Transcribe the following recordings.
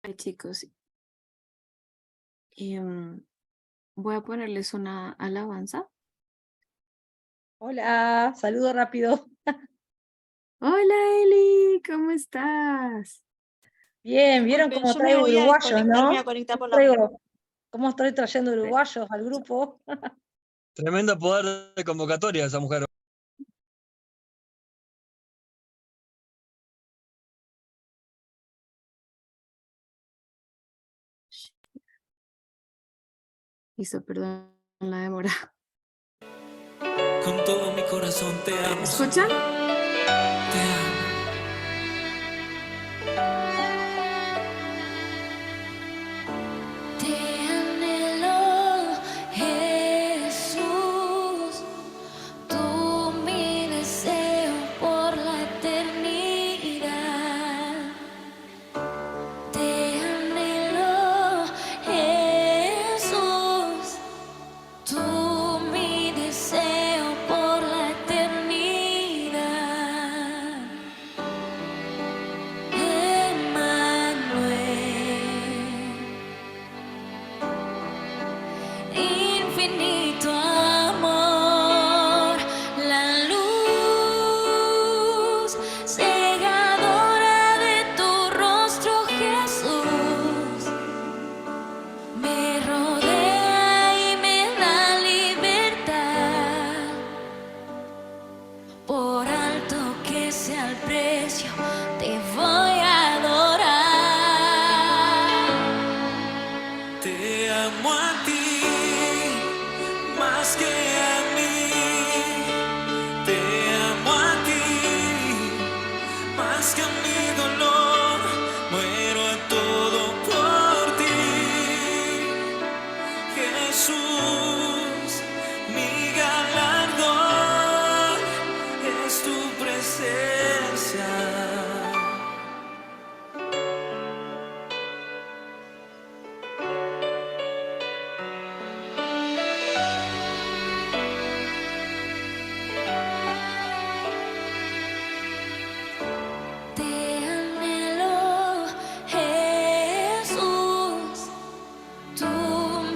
Ay, chicos, em, voy a ponerles una alabanza. Hola, saludo rápido. Hola Eli, ¿cómo estás? Bien, ¿vieron Disculpen, cómo yo me traigo voy a uruguayos, desconectar, me voy no? a conectar ¿Cómo por la... traigo, cómo estoy trayendo Eh, uruguayos al grupo? Tremendo poder de convocatoria esa mujer. Listo, perdón la demora. Con todo mi corazón te ¿Me amo, escuchan? Señor. Te amo. Te anhelo, Jesús, tú mi deseo por la eternidad. Te anhelo, Jesús, tú mi deseo por la eternidad. Emmanuel. Infinito amor, la luz cegadora de tu rostro, Jesús, me rodea y me da libertad. Por alto que sea el precio, te voy a adorar. Te amo a ti más que a mí. Te amo a ti más que a mi dolor. Muero a todo por ti. Jesús, mi galardón es tu presencia. Te anhelo, Jesús, tú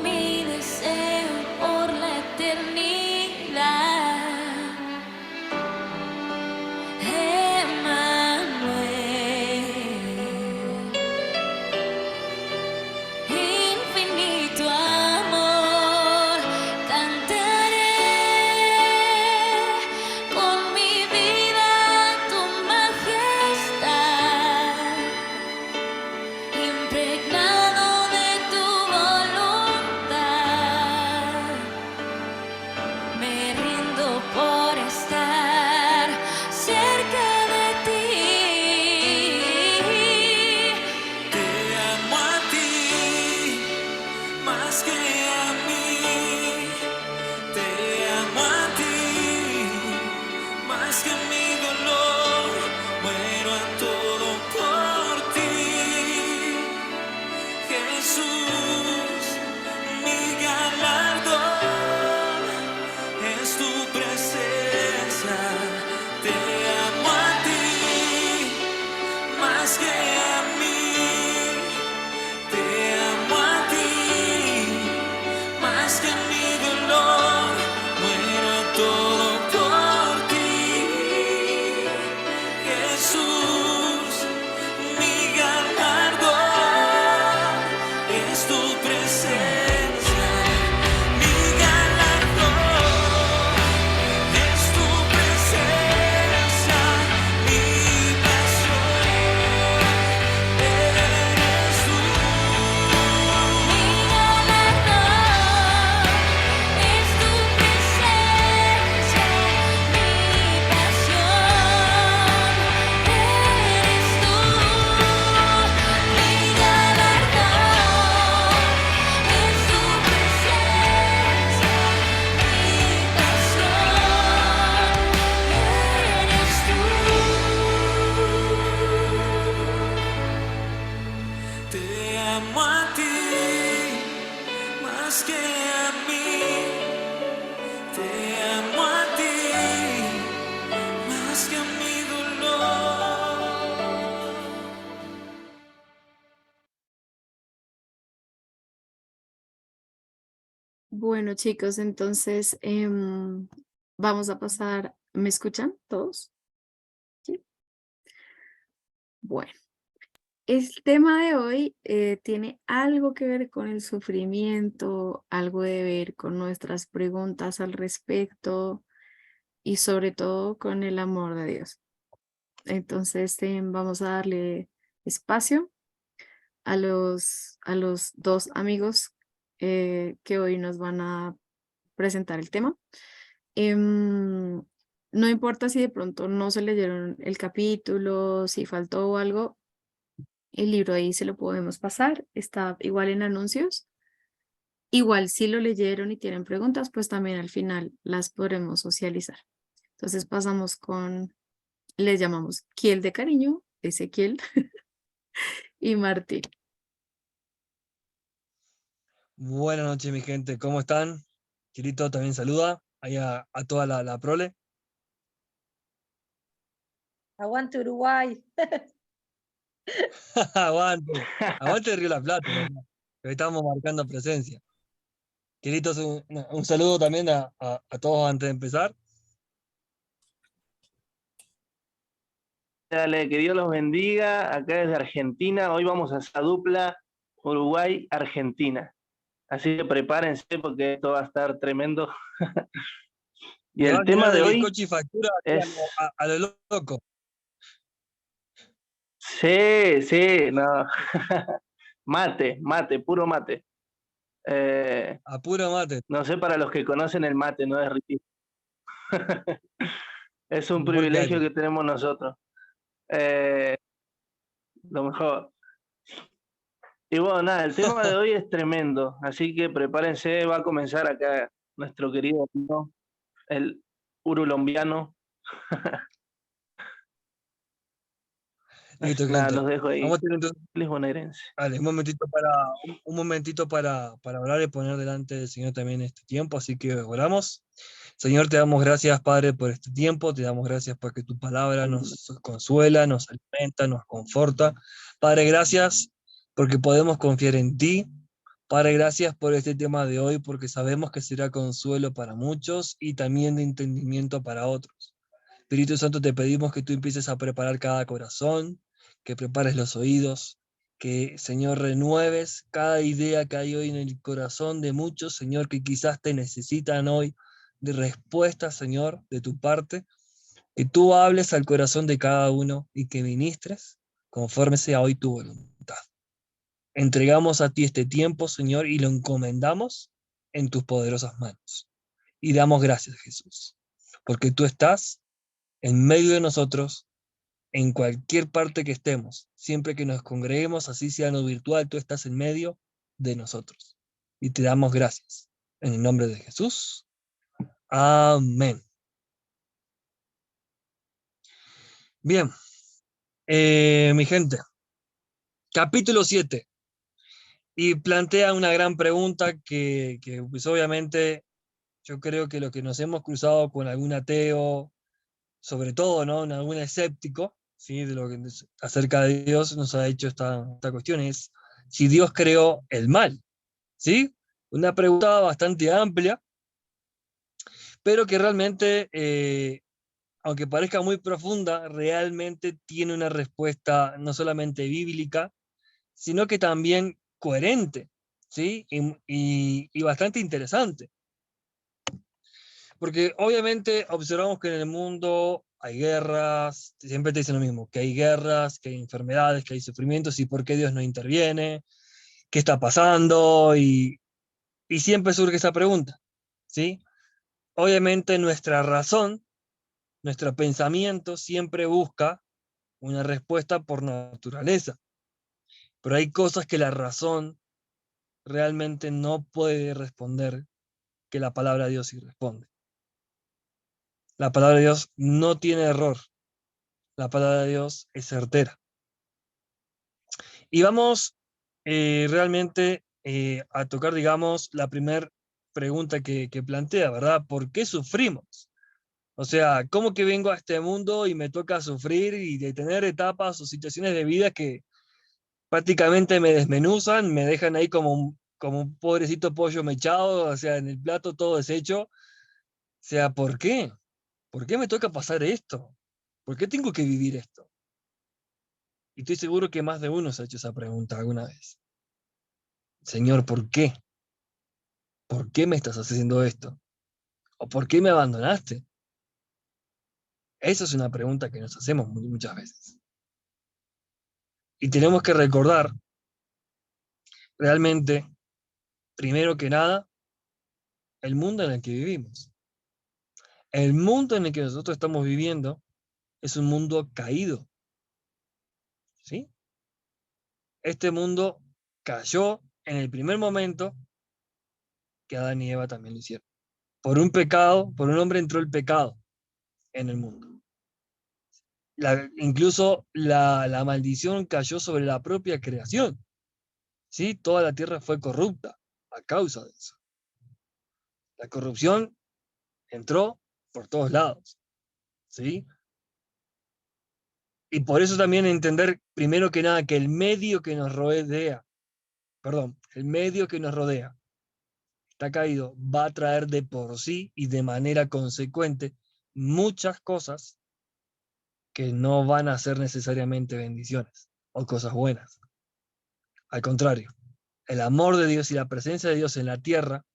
mi deseo por la eternidad. Emmanuel. Infinito amor, cantaré con mi vida tu majestad, impregnado de tu voluntad. Me rindo por estar cerca de ti. Te amo a ti más que a mí. Te amo a ti más que mi dolor. Muero a todo por ti. Jesús, mi galardón es tu presencia. Te amo a ti más que a mí. Te amo a ti más que mi dolor. Muero a todo por ti. Jesús, mi galardón es tu presencia. Mi galardón es tu presencia. Mi pasión eres tú. Mi galardón es tu presencia, mi pasión eres tú. Mi galardón es tu presencia, mi pasión eres tú. Te amo a ti más que a mí. Te amo a ti más que a mi dolor. Bueno, chicos, entonces vamos a pasar. ¿Me escuchan todos? Sí. Bueno, el tema de hoy tiene algo que ver con el sufrimiento, algo de ver con nuestras preguntas al respecto y sobre todo con el amor de Dios. Entonces vamos a darle espacio a los dos amigos que hoy nos van a presentar el tema. No importa si de pronto no se leyeron el capítulo, si faltó algo, el libro ahí se lo podemos pasar, está igual en anuncios. Igual si lo leyeron y tienen preguntas, pues también al final las podremos socializar. Entonces pasamos con, les llamamos Kiel de cariño, Ezequiel y Martín. Buenas noches, mi gente, ¿cómo están? Quirito también saluda ahí a toda la prole. Aguante Uruguay. Aguante, aguante Río La Plata, ¿no? Que hoy estamos marcando presencia. Quirito, un saludo también a todos antes de empezar. Dale, que Dios los bendiga. Acá desde Argentina, hoy vamos a esa dupla Uruguay-Argentina. Así que prepárense porque esto va a estar tremendo. Y el tema de hoy bizcocho y factura es... a lo loco. Sí, no. Mate, puro mate. A puro mate. No sé para los que conocen el mate, no es riquísimo. Es un Mejor privilegio que que tenemos nosotros. Lo mejor. Y bueno, nada, el tema de hoy es tremendo, así que prepárense, va a comenzar acá nuestro querido amigo, el urulombiano. Listo, Nada, gente. los dejo ahí. Vamos a tener entonces, Feliz bonaerense. vale, un momentito para orar y poner delante del Señor también este tiempo, así que oramos. Señor, te damos gracias, Padre, por este tiempo, te damos gracias porque tu palabra nos consuela, nos alimenta, nos conforta. Padre, gracias porque podemos confiar en ti. Padre, gracias por este tema de hoy, porque sabemos que será consuelo para muchos y también de entendimiento para otros. Espíritu Santo, te pedimos que tú empieces a preparar cada corazón, que prepares los oídos, que, Señor, renueves cada idea que hay hoy en el corazón de muchos, Señor, que quizás te necesitan hoy de respuestas, Señor, de tu parte, que tú hables al corazón de cada uno y que ministres conforme sea hoy tu voluntad. Entregamos a ti este tiempo, Señor, y lo encomendamos en tus poderosas manos. Y damos gracias, Jesús, porque tú estás en medio de nosotros, en cualquier parte que estemos, siempre que nos congreguemos, así sea en lo virtual, tú estás en medio de nosotros. Y te damos gracias. En el nombre de Jesús. Amén. Bien, mi gente, capítulo 7. Y plantea una gran pregunta que pues obviamente yo creo que lo que nos hemos cruzado con algún ateo, sobre todo, ¿no? En algún escéptico, ¿sí? De lo que acerca de Dios nos ha hecho esta cuestión, es si Dios creó el mal, ¿sí? Una pregunta bastante amplia, pero que realmente, aunque parezca muy profunda, realmente tiene una respuesta no solamente bíblica, sino que también coherente, ¿sí? Y bastante interesante. Porque obviamente observamos que en el mundo hay guerras, siempre te dicen lo mismo, que hay guerras, que hay enfermedades, que hay sufrimientos, y por qué Dios no interviene, qué está pasando, y siempre surge esa pregunta, ¿sí? Obviamente nuestra razón, nuestro pensamiento siempre busca una respuesta por naturaleza, pero hay cosas que la razón realmente no puede responder, que la palabra de Dios sí responde. La palabra de Dios no tiene error. La palabra de Dios es certera. Y vamos realmente a tocar, digamos, la primera pregunta que plantea, ¿verdad? ¿Por qué sufrimos? O sea, ¿cómo que vengo a este mundo y me toca sufrir y de tener etapas o situaciones de vida que prácticamente me desmenuzan, me dejan ahí como como un pobrecito pollo mechado, o sea, en el plato todo deshecho. O sea, ¿por qué? ¿Por qué me toca pasar esto? ¿Por qué tengo que vivir esto? Y estoy seguro que más de uno se ha hecho esa pregunta alguna vez. Señor, ¿por qué? ¿Por qué me estás haciendo esto? ¿O por qué me abandonaste? Esa es una pregunta que nos hacemos muchas veces. Y tenemos que recordar, realmente, primero que nada, el mundo en el que vivimos. El mundo en el que nosotros estamos viviendo es un mundo caído. ¿Sí? Este mundo cayó en el primer momento que Adán y Eva también lo hicieron. Por un pecado, por un hombre entró el pecado en el mundo. Incluso la maldición cayó sobre la propia creación. ¿Sí? Toda la tierra fue corrupta a causa de eso. La corrupción entró por todos lados. ¿Sí? Y por eso también entender, primero que nada, que el medio que nos rodea, está caído, va a traer de por sí y de manera consecuente muchas cosas que no van a ser necesariamente bendiciones o cosas buenas. Al contrario, el amor de Dios y la presencia de Dios en la tierra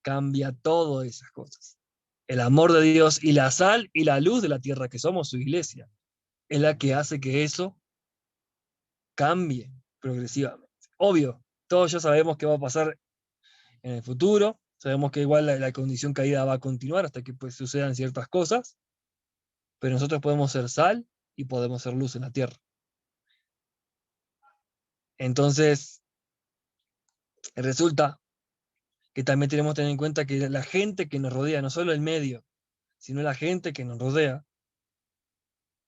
cambia todas esas cosas. El amor de Dios y la sal y la luz de la tierra, que somos su iglesia, es la que hace que eso cambie progresivamente. Obvio, todos ya sabemos qué va a pasar en el futuro, sabemos que igual la condición caída va a continuar hasta que pues, sucedan ciertas cosas, pero nosotros podemos ser sal y podemos ser luz en la tierra. Entonces, resulta que también tenemos que tener en cuenta que la gente que nos rodea, no solo el medio, sino la gente que nos rodea,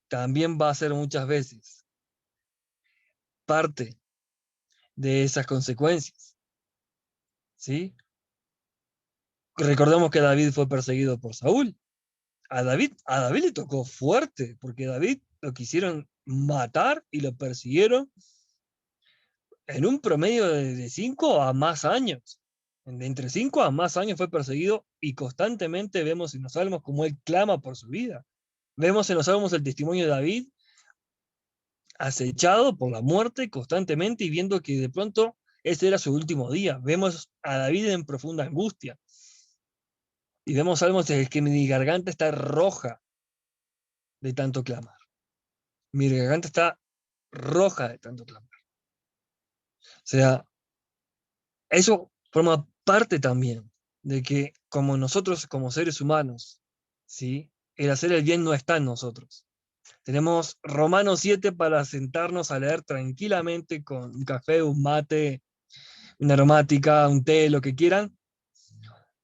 también va a ser muchas veces parte de esas consecuencias. ¿Sí? Recordemos que David fue perseguido por Saúl. A David le tocó fuerte, porque David lo quisieron matar y lo persiguieron en un promedio de 5 a más años. De entre 5 a más años fue perseguido y constantemente vemos en los salmos cómo él clama por su vida. Vemos en los salmos el testimonio de David acechado por la muerte constantemente y viendo que de pronto ese era su último día. Vemos a David en profunda angustia. Y vemos salmos en el que mi garganta está roja de tanto clamar. Mi garganta está roja de tanto clamar. O sea, eso forma parte también de que como nosotros, como seres humanos, ¿sí? El hacer el bien no está en nosotros. Tenemos Romanos 7 para sentarnos a leer tranquilamente con un café, un mate, una aromática, un té, lo que quieran,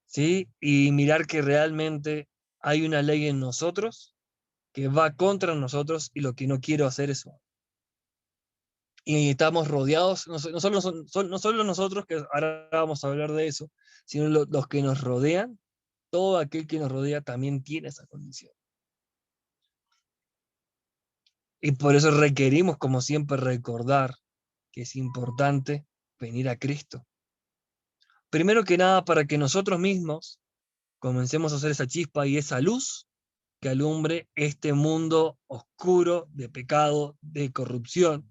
¿sí? Y mirar que realmente hay una ley en nosotros que va contra nosotros y lo que no quiero hacer es eso. Y estamos rodeados, no solo nosotros, que ahora vamos a hablar de eso, sino los que nos rodean, todo aquel que nos rodea también tiene esa condición. Y por eso requerimos, como siempre, recordar que es importante venir a Cristo. Primero que nada, para que nosotros mismos comencemos a hacer esa chispa y esa luz que alumbre este mundo oscuro de pecado, de corrupción,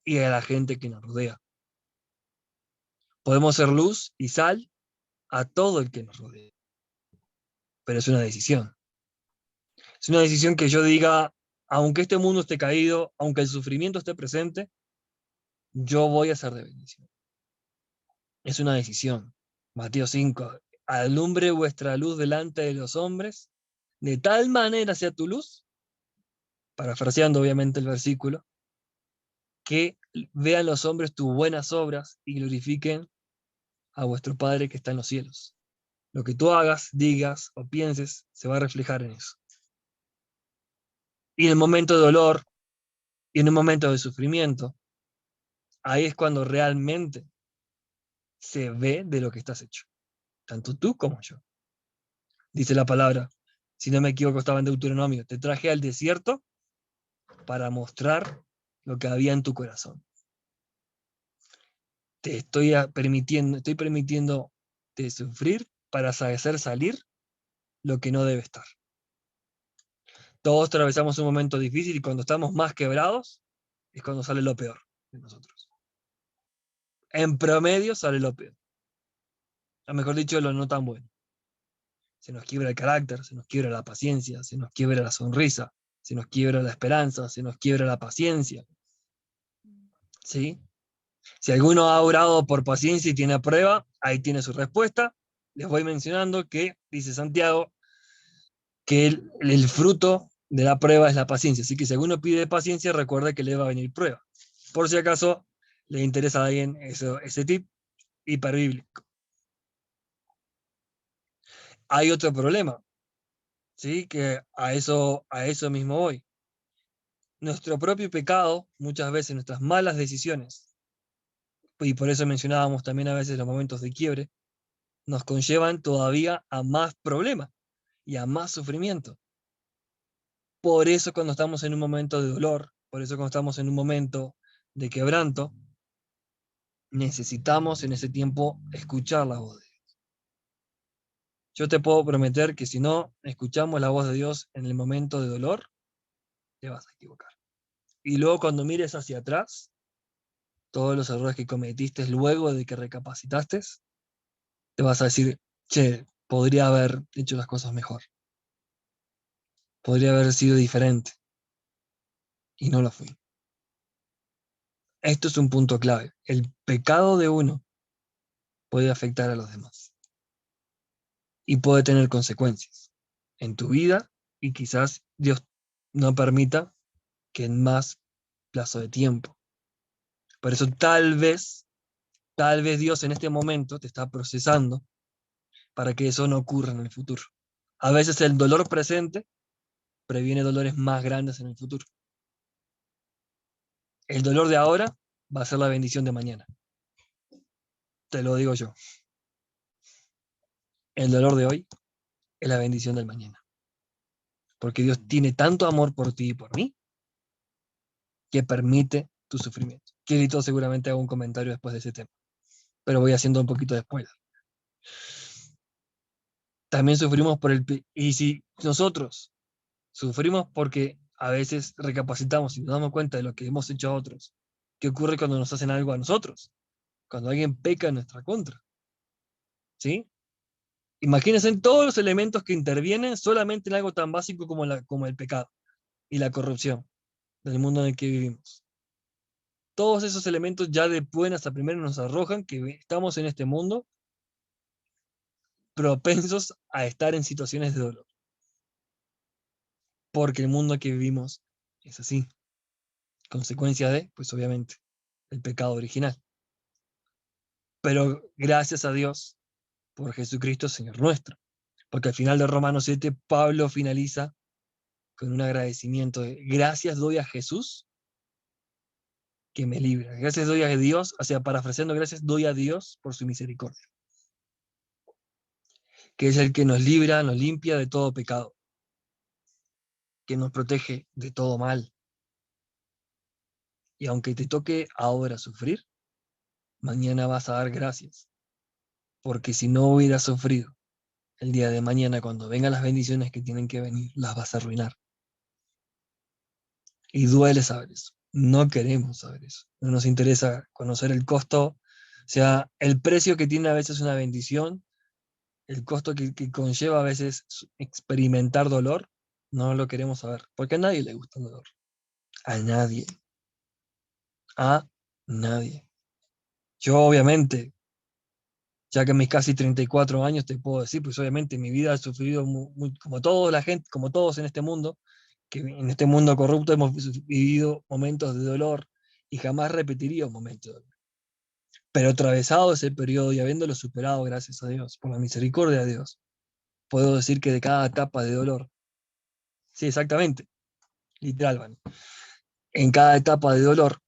y a la gente que nos rodea. Podemos ser luz y sal a todo el que nos rodea. Pero es una decisión. Es una decisión que yo diga, aunque este mundo esté caído, aunque el sufrimiento esté presente, yo voy a ser de bendición. Es una decisión. Mateo 5, alumbre vuestra luz delante de los hombres, de tal manera sea tu luz, parafraseando obviamente el versículo, que vean los hombres tus buenas obras y glorifiquen a vuestro Padre que está en los cielos. Lo que tú hagas, digas o pienses se va a reflejar en eso. Y en el momento de dolor y en un momento de sufrimiento, ahí es cuando realmente se ve de lo que estás hecho, tanto tú como yo. Dice la palabra, si no me equivoco estaba en Deuteronomio, te traje al desierto para mostrar lo que había en tu corazón. estoy permitiendo de sufrir para hacer salir lo que no debe estar. Todos atravesamos un momento difícil y cuando estamos más quebrados es cuando sale lo peor de nosotros. En promedio sale lo peor. O mejor dicho, lo no tan bueno. Se nos quiebra el carácter, se nos quiebra la paciencia, se nos quiebra la sonrisa, se nos quiebra la esperanza, se nos quiebra la paciencia. ¿Sí? Si alguno ha orado por paciencia y tiene prueba, ahí tiene su respuesta. Les voy mencionando que, dice Santiago, que el fruto de la prueba es la paciencia. Así que si alguno pide paciencia, recuerde que le va a venir prueba. Por si acaso le interesa a alguien ese tip hiperbíblico. Hay otro problema, ¿sí? Que a eso mismo voy. Nuestro propio pecado, muchas veces nuestras malas decisiones, y por eso mencionábamos también a veces los momentos de quiebre, nos conllevan todavía a más problemas y a más sufrimiento. Por eso cuando estamos en un momento de dolor, por eso cuando estamos en un momento de quebranto, necesitamos en ese tiempo escuchar la voz de Dios. Yo te puedo prometer que si no escuchamos la voz de Dios en el momento de dolor, te vas a equivocar. Y luego cuando mires hacia atrás, todos los errores que cometiste luego de que recapacitaste, te vas a decir, che, podría haber hecho las cosas mejor. Podría haber sido diferente. Y no lo fui. Esto es un punto clave. El pecado de uno puede afectar a los demás. Y puede tener consecuencias en tu vida y quizás Dios no permita que en más plazo de tiempo. Por eso tal vez Dios en este momento te está procesando para que eso no ocurra en el futuro. A veces el dolor presente previene dolores más grandes en el futuro. El dolor de ahora va a ser la bendición de mañana. Te lo digo yo. El dolor de hoy es la bendición del mañana. Porque Dios tiene tanto amor por ti y por mí que permite tu sufrimiento. Kirito seguramente haga un comentario después de ese tema, pero voy haciendo un poquito de spoiler. También sufrimos y si nosotros sufrimos porque a veces recapacitamos y nos damos cuenta de lo que hemos hecho a otros, ¿qué ocurre cuando nos hacen algo a nosotros? Cuando alguien peca en nuestra contra. ¿Sí? Imagínense en todos los elementos que intervienen solamente en algo tan básico como el pecado y la corrupción del mundo en el que vivimos. Todos esos elementos ya de buenas a primeras nos arrojan que estamos en este mundo propensos a estar en situaciones de dolor. Porque el mundo que vivimos es así. Consecuencia de, pues obviamente, el pecado original. Pero gracias a Dios por Jesucristo, Señor nuestro. Porque al final de Romanos 7, Pablo finaliza con un agradecimiento de gracias doy a Jesús que me libra. Gracias doy a Dios, o sea, parafraseando, gracias doy a Dios por su misericordia. Que es el que nos libra, nos limpia de todo pecado. Que nos protege de todo mal. Y aunque te toque ahora sufrir, mañana vas a dar gracias. Porque si no hubieras sufrido, el día de mañana, cuando vengan las bendiciones que tienen que venir, las vas a arruinar. Y duele saber eso. No queremos saber eso. No nos interesa conocer el costo, o sea, el precio que tiene a veces una bendición, el costo que conlleva a veces experimentar dolor, no lo queremos saber. Porque a nadie le gusta el dolor. A nadie. A nadie. Yo obviamente, ya que en mis casi 34 años te puedo decir, pues obviamente mi vida ha sufrido como toda la gente, como todos en este mundo, que en este mundo corrupto hemos vivido momentos de dolor y jamás repetiría un momento de dolor. Pero atravesado ese periodo y habiéndolo superado, gracias a Dios, por la misericordia de Dios, puedo decir que de cada etapa de dolor, sí, exactamente, literal, ¿vale? En cada etapa de dolor,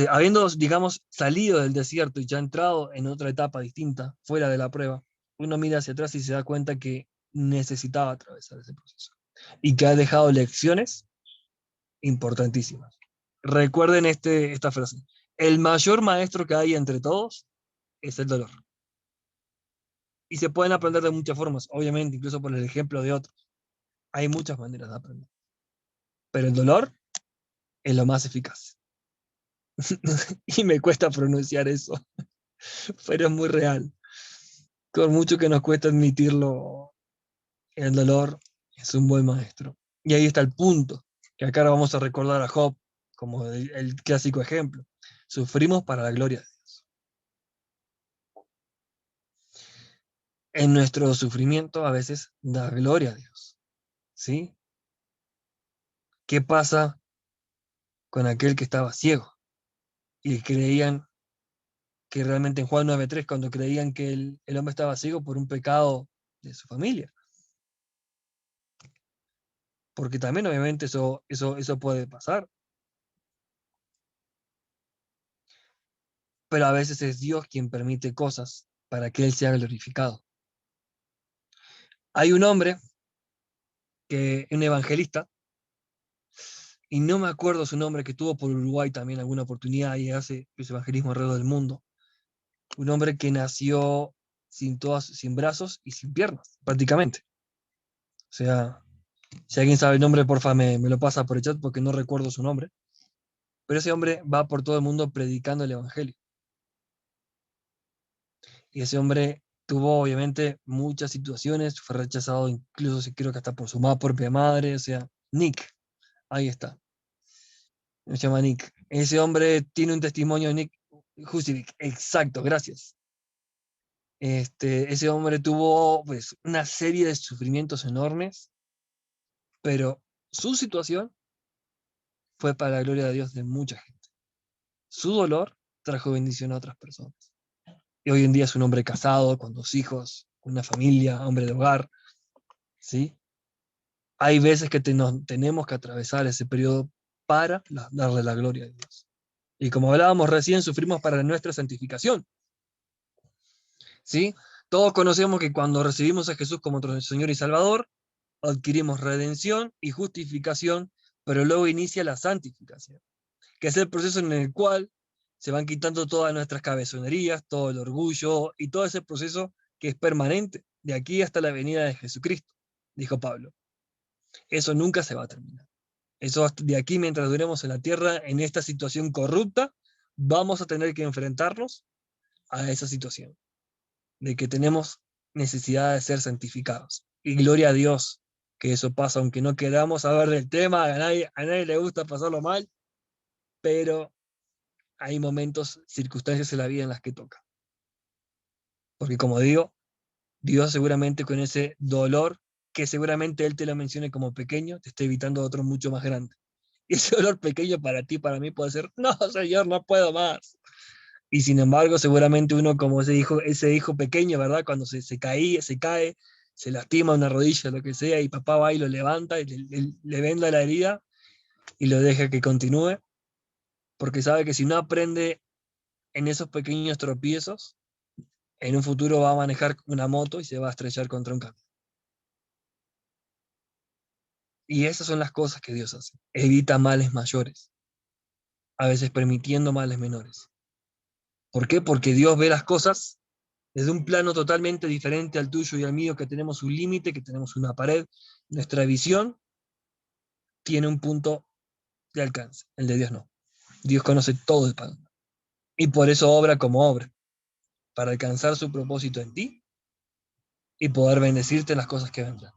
habiendo, digamos, salido del desierto y ya entrado en otra etapa distinta, fuera de la prueba, uno mira hacia atrás y se da cuenta que necesitaba atravesar ese proceso y que ha dejado lecciones importantísimas. Recuerden esta frase, El mayor maestro que hay entre todos es el dolor. Y se pueden aprender de muchas formas, obviamente, incluso por el ejemplo de otros. Hay muchas maneras de aprender. Pero el dolor es lo más eficaz. Y me cuesta pronunciar eso, pero es muy real. Por mucho que nos cuesta admitirlo, el dolor es un buen maestro. Y ahí está el punto, que acá vamos a recordar a Job como el clásico ejemplo. Sufrimos para la gloria de Dios. En nuestro sufrimiento a veces da gloria a Dios. ¿Sí? ¿Qué pasa con aquel que estaba ciego? Y creían que realmente en Juan 9:3, cuando creían que el hombre estaba ciego por un pecado de su familia. Porque también obviamente eso puede pasar. Pero a veces es Dios quien permite cosas para que Él sea glorificado. Hay un hombre, un evangelista, y no me acuerdo su nombre, que tuvo por Uruguay también alguna oportunidad y hace evangelismo alrededor del mundo. Un hombre que nació sin brazos y sin piernas, prácticamente. O sea, si alguien sabe el nombre, porfa, me lo pasa por el chat porque no recuerdo su nombre. Pero ese hombre va por todo el mundo predicando el evangelio. Y ese hombre tuvo obviamente muchas situaciones, fue rechazado incluso creo que hasta por su propia madre, o sea, Nick, ahí está, se llama Nick. Ese hombre tiene un testimonio, Nick Husivik, exacto, gracias. Ese hombre tuvo pues una serie de sufrimientos enormes, pero su situación fue para la gloria de Dios de mucha gente. Su dolor trajo bendición a otras personas. Y hoy en día es un hombre casado, con 2 hijos, una familia, hombre de hogar, ¿sí? Hay veces que tenemos que atravesar ese periodo para darle la gloria a Dios. Y como hablábamos recién, sufrimos para nuestra santificación, ¿sí? Todos conocemos que cuando recibimos a Jesús como nuestro Señor y Salvador, adquirimos redención y justificación, pero luego inicia la santificación, que es el proceso en el cual se van quitando todas nuestras cabezonerías, todo el orgullo y todo ese proceso que es permanente, de aquí hasta la venida de Jesucristo, dijo Pablo. Eso nunca se va a terminar. Eso de aquí, mientras duremos en la tierra, en esta situación corrupta, vamos a tener que enfrentarnos a esa situación, de que tenemos necesidad de ser santificados. Y gloria a Dios que eso pasa, aunque no queramos saber del tema, a nadie le gusta pasarlo mal, pero hay momentos, circunstancias en la vida en las que toca. Porque como digo, Dios seguramente con ese dolor, que seguramente Él te lo mencione como pequeño, te está evitando otro mucho más grande. Y ese dolor pequeño para ti, para mí puede ser, no, Señor, no puedo más. Y sin embargo, seguramente uno como ese hijo pequeño, ¿verdad? Cuando se cae, se lastima una rodilla, lo que sea, y papá va y lo levanta y le venda la herida y lo deja que continúe, porque sabe que si no aprende en esos pequeños tropiezos, en un futuro va a manejar una moto y se va a estrellar contra un camión. Y esas son las cosas que Dios hace. Evita males mayores, a veces permitiendo males menores. ¿Por qué? Porque Dios ve las cosas desde un plano totalmente diferente al tuyo y al mío, que tenemos un límite, que tenemos una pared. Nuestra visión tiene un punto de alcance, el de Dios no. Dios conoce todo el panorama. Y por eso obra como obra, para alcanzar su propósito en ti y poder bendecirte las cosas que vendrán.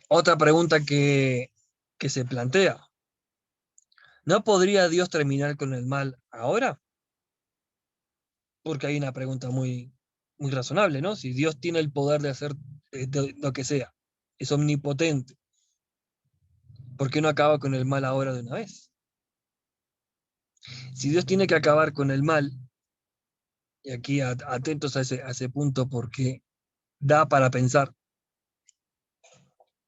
Otra pregunta que se plantea: ¿no podría Dios terminar con el mal ahora? Porque hay una pregunta muy, muy razonable, ¿no? Si Dios tiene el poder de hacer lo que sea, es omnipotente, ¿por qué no acaba con el mal ahora de una vez? Si Dios tiene que acabar con el mal, y aquí atentos a ese punto porque da para pensar,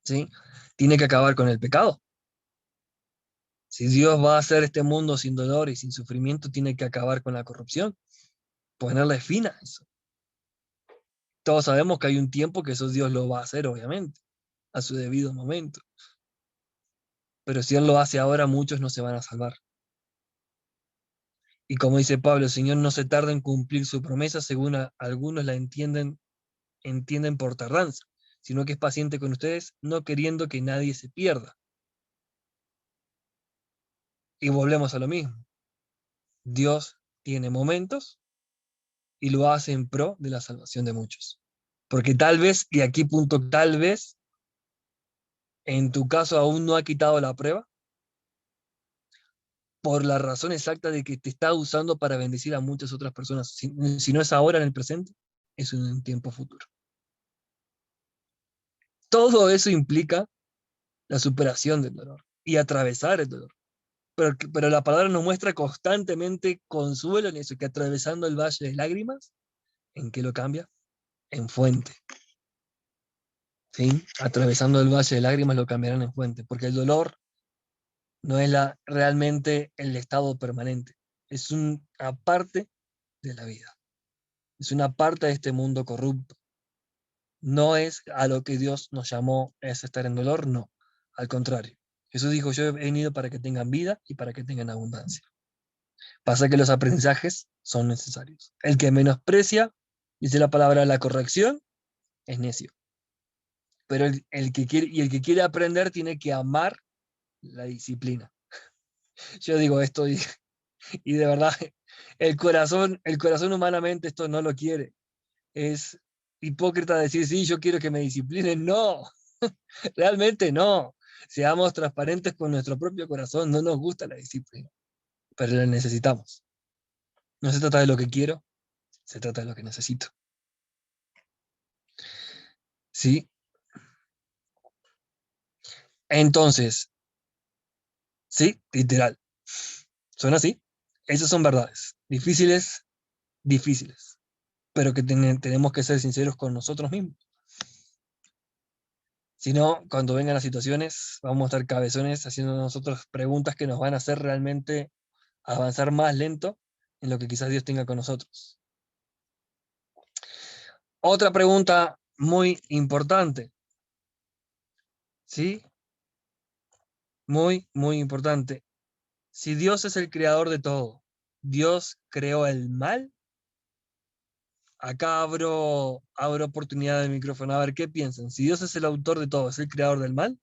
¿sí? Tiene que acabar con el pecado. Si Dios va a hacer este mundo sin dolor y sin sufrimiento, tiene que acabar con la corrupción, ponerle fin a eso. Todos sabemos que hay un tiempo que eso Dios lo va a hacer, obviamente, a su debido momento. Pero si Él lo hace ahora, muchos no se van a salvar. Y como dice Pablo, el Señor no se tarda en cumplir su promesa, según algunos la entienden por tardanza, sino que es paciente con ustedes, no queriendo que nadie se pierda. Y volvemos a lo mismo. Dios tiene momentos y lo hace en pro de la salvación de muchos. Porque tal vez, y aquí punto tal vez, en tu caso aún no ha quitado la prueba, por la razón exacta de que te está usando para bendecir a muchas otras personas. Si no es ahora en el presente, es en un tiempo futuro. Todo eso implica la superación del dolor y atravesar el dolor. Pero la palabra nos muestra constantemente consuelo en eso, que atravesando el valle de lágrimas, ¿en qué lo cambia? En fuente. ¿Sí? Atravesando el valle de lágrimas lo cambiarán en fuente, porque el dolor no es realmente el estado permanente, es una parte de la vida, es una parte de este mundo corrupto. No es a lo que Dios nos llamó, es estar en dolor, no, al contrario. Jesús dijo, yo he venido para que tengan vida y para que tengan abundancia. Pasa que los aprendizajes son necesarios. El que menosprecia, dice la palabra, la corrección, es necio. Pero el que quiere aprender tiene que amar la disciplina. Yo digo esto y de verdad, el corazón humanamente esto no lo quiere. Es hipócrita decir, sí, yo quiero que me disciplinen. No, realmente no. Seamos transparentes con nuestro propio corazón. No nos gusta la disciplina, pero la necesitamos. No se trata de lo que quiero, se trata de lo que necesito. ¿Sí? Entonces, sí, literal. ¿Son así? Esas son verdades. Difíciles, difíciles. Pero que tenemos que ser sinceros con nosotros mismos. Si no, cuando vengan las situaciones, vamos a estar cabezones haciendo nosotros preguntas que nos van a hacer realmente avanzar más lento en lo que quizás Dios tenga con nosotros. Otra pregunta muy importante. ¿Sí? Muy, muy importante. Si Dios es el creador de todo, ¿Dios creó el mal? Acá abro oportunidad del micrófono. A ver, ¿qué piensan? Si Dios es el autor de todo, ¿es el creador del mal?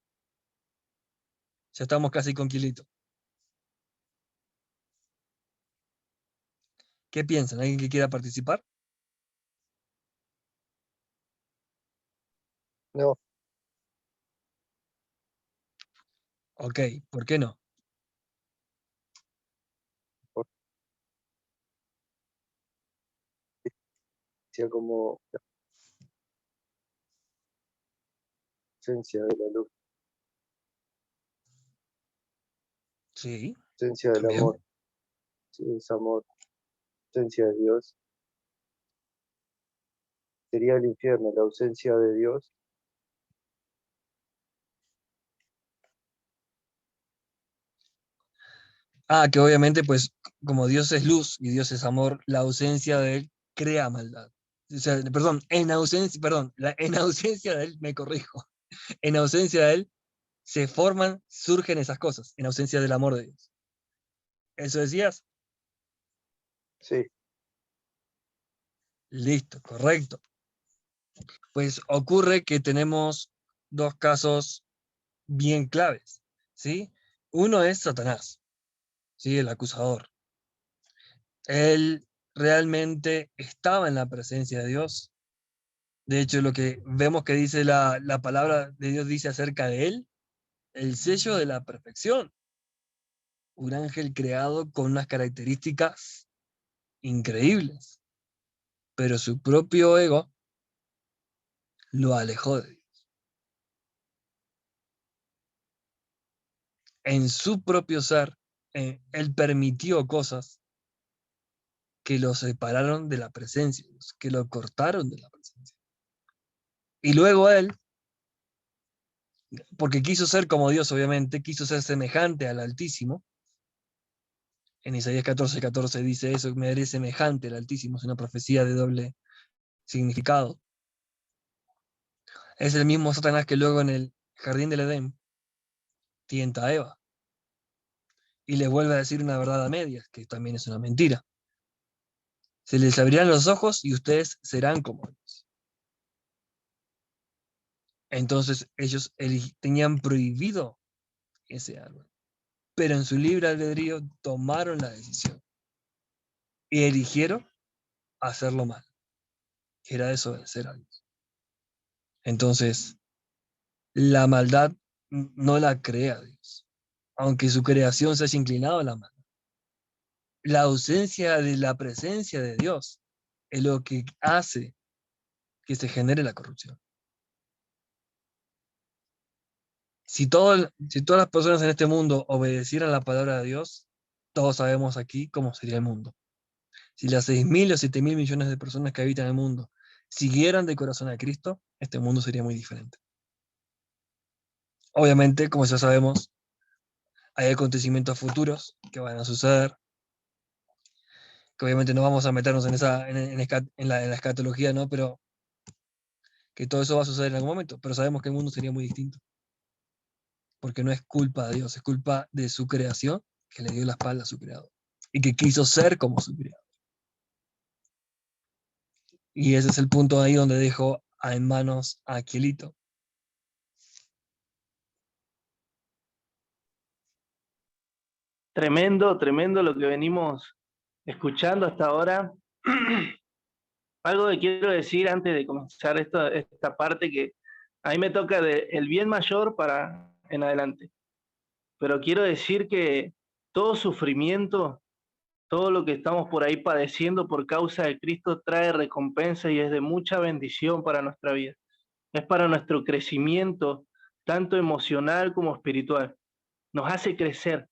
Ya estamos casi con Quilito. ¿Qué piensan? ¿Alguien que quiera participar? No, Ok, ¿por qué no? sea como la ausencia de la luz, Sí, ausencia del también. amor, sí, es amor, ausencia de Dios. Sería el infierno, la ausencia de Dios. Que obviamente, pues, como Dios es luz y Dios es amor, la ausencia de Él crea maldad. O sea, perdón, en ausencia de Él, me corrijo, en ausencia de Él surgen esas cosas, en ausencia del amor de Dios. ¿Eso decías? Sí, Listo, correcto. Pues ocurre que tenemos dos casos bien claves, ¿sí? Uno es Satanás, ¿sí? El acusador. Él realmente estaba en la presencia de Dios. De hecho, lo que vemos que dice la palabra de Dios dice acerca de él, el sello de la perfección. Un ángel creado con unas características increíbles, pero su propio ego lo alejó de Dios. En su propio ser, él permitió cosas que lo separaron de la presencia de Dios, que lo cortaron de la presencia. Y luego él, porque quiso ser como Dios, obviamente, quiso ser semejante al Altísimo. En Isaías 14:14 dice eso, me haré semejante al Altísimo, es una profecía de doble significado. Es el mismo Satanás que luego en el jardín del Edén tienta a Eva. y les vuelve a decir una verdad a medias, que también es una mentira. Se les abrirán los ojos y ustedes serán como ellos. Entonces ellos tenían prohibido ese árbol, pero en su libre albedrío tomaron la decisión y eligieron hacerlo mal, que era desobedecer a Dios. Entonces, la maldad no la crea Dios, aunque su creación se haya inclinado a la maldad. La ausencia de la presencia de Dios es lo que hace que se genere la corrupción. Si todas las personas en este mundo obedecieran la palabra de Dios, todos sabemos aquí cómo sería el mundo. Si las 6.000 o 7.000 millones de personas que habitan el mundo siguieran de corazón a Cristo, este mundo sería muy diferente. Obviamente, como ya sabemos, hay acontecimientos futuros que van a suceder, que obviamente no vamos a meternos en la escatología, ¿no? Pero que todo eso va a suceder en algún momento, pero sabemos que el mundo sería muy distinto. Porque no es culpa de Dios, es culpa de su creación, que le dio la espalda a su creador, y que quiso ser como su creador. Y ese es el punto ahí donde dejo en manos a Aquilito. Tremendo, tremendo lo que venimos escuchando hasta ahora. Algo que quiero decir antes de comenzar esta parte, que a mí me toca el bien mayor para en adelante. Pero quiero decir que todo sufrimiento, todo lo que estamos por ahí padeciendo por causa de Cristo trae recompensa y es de mucha bendición para nuestra vida. Es para nuestro crecimiento, tanto emocional como espiritual. Nos hace crecer.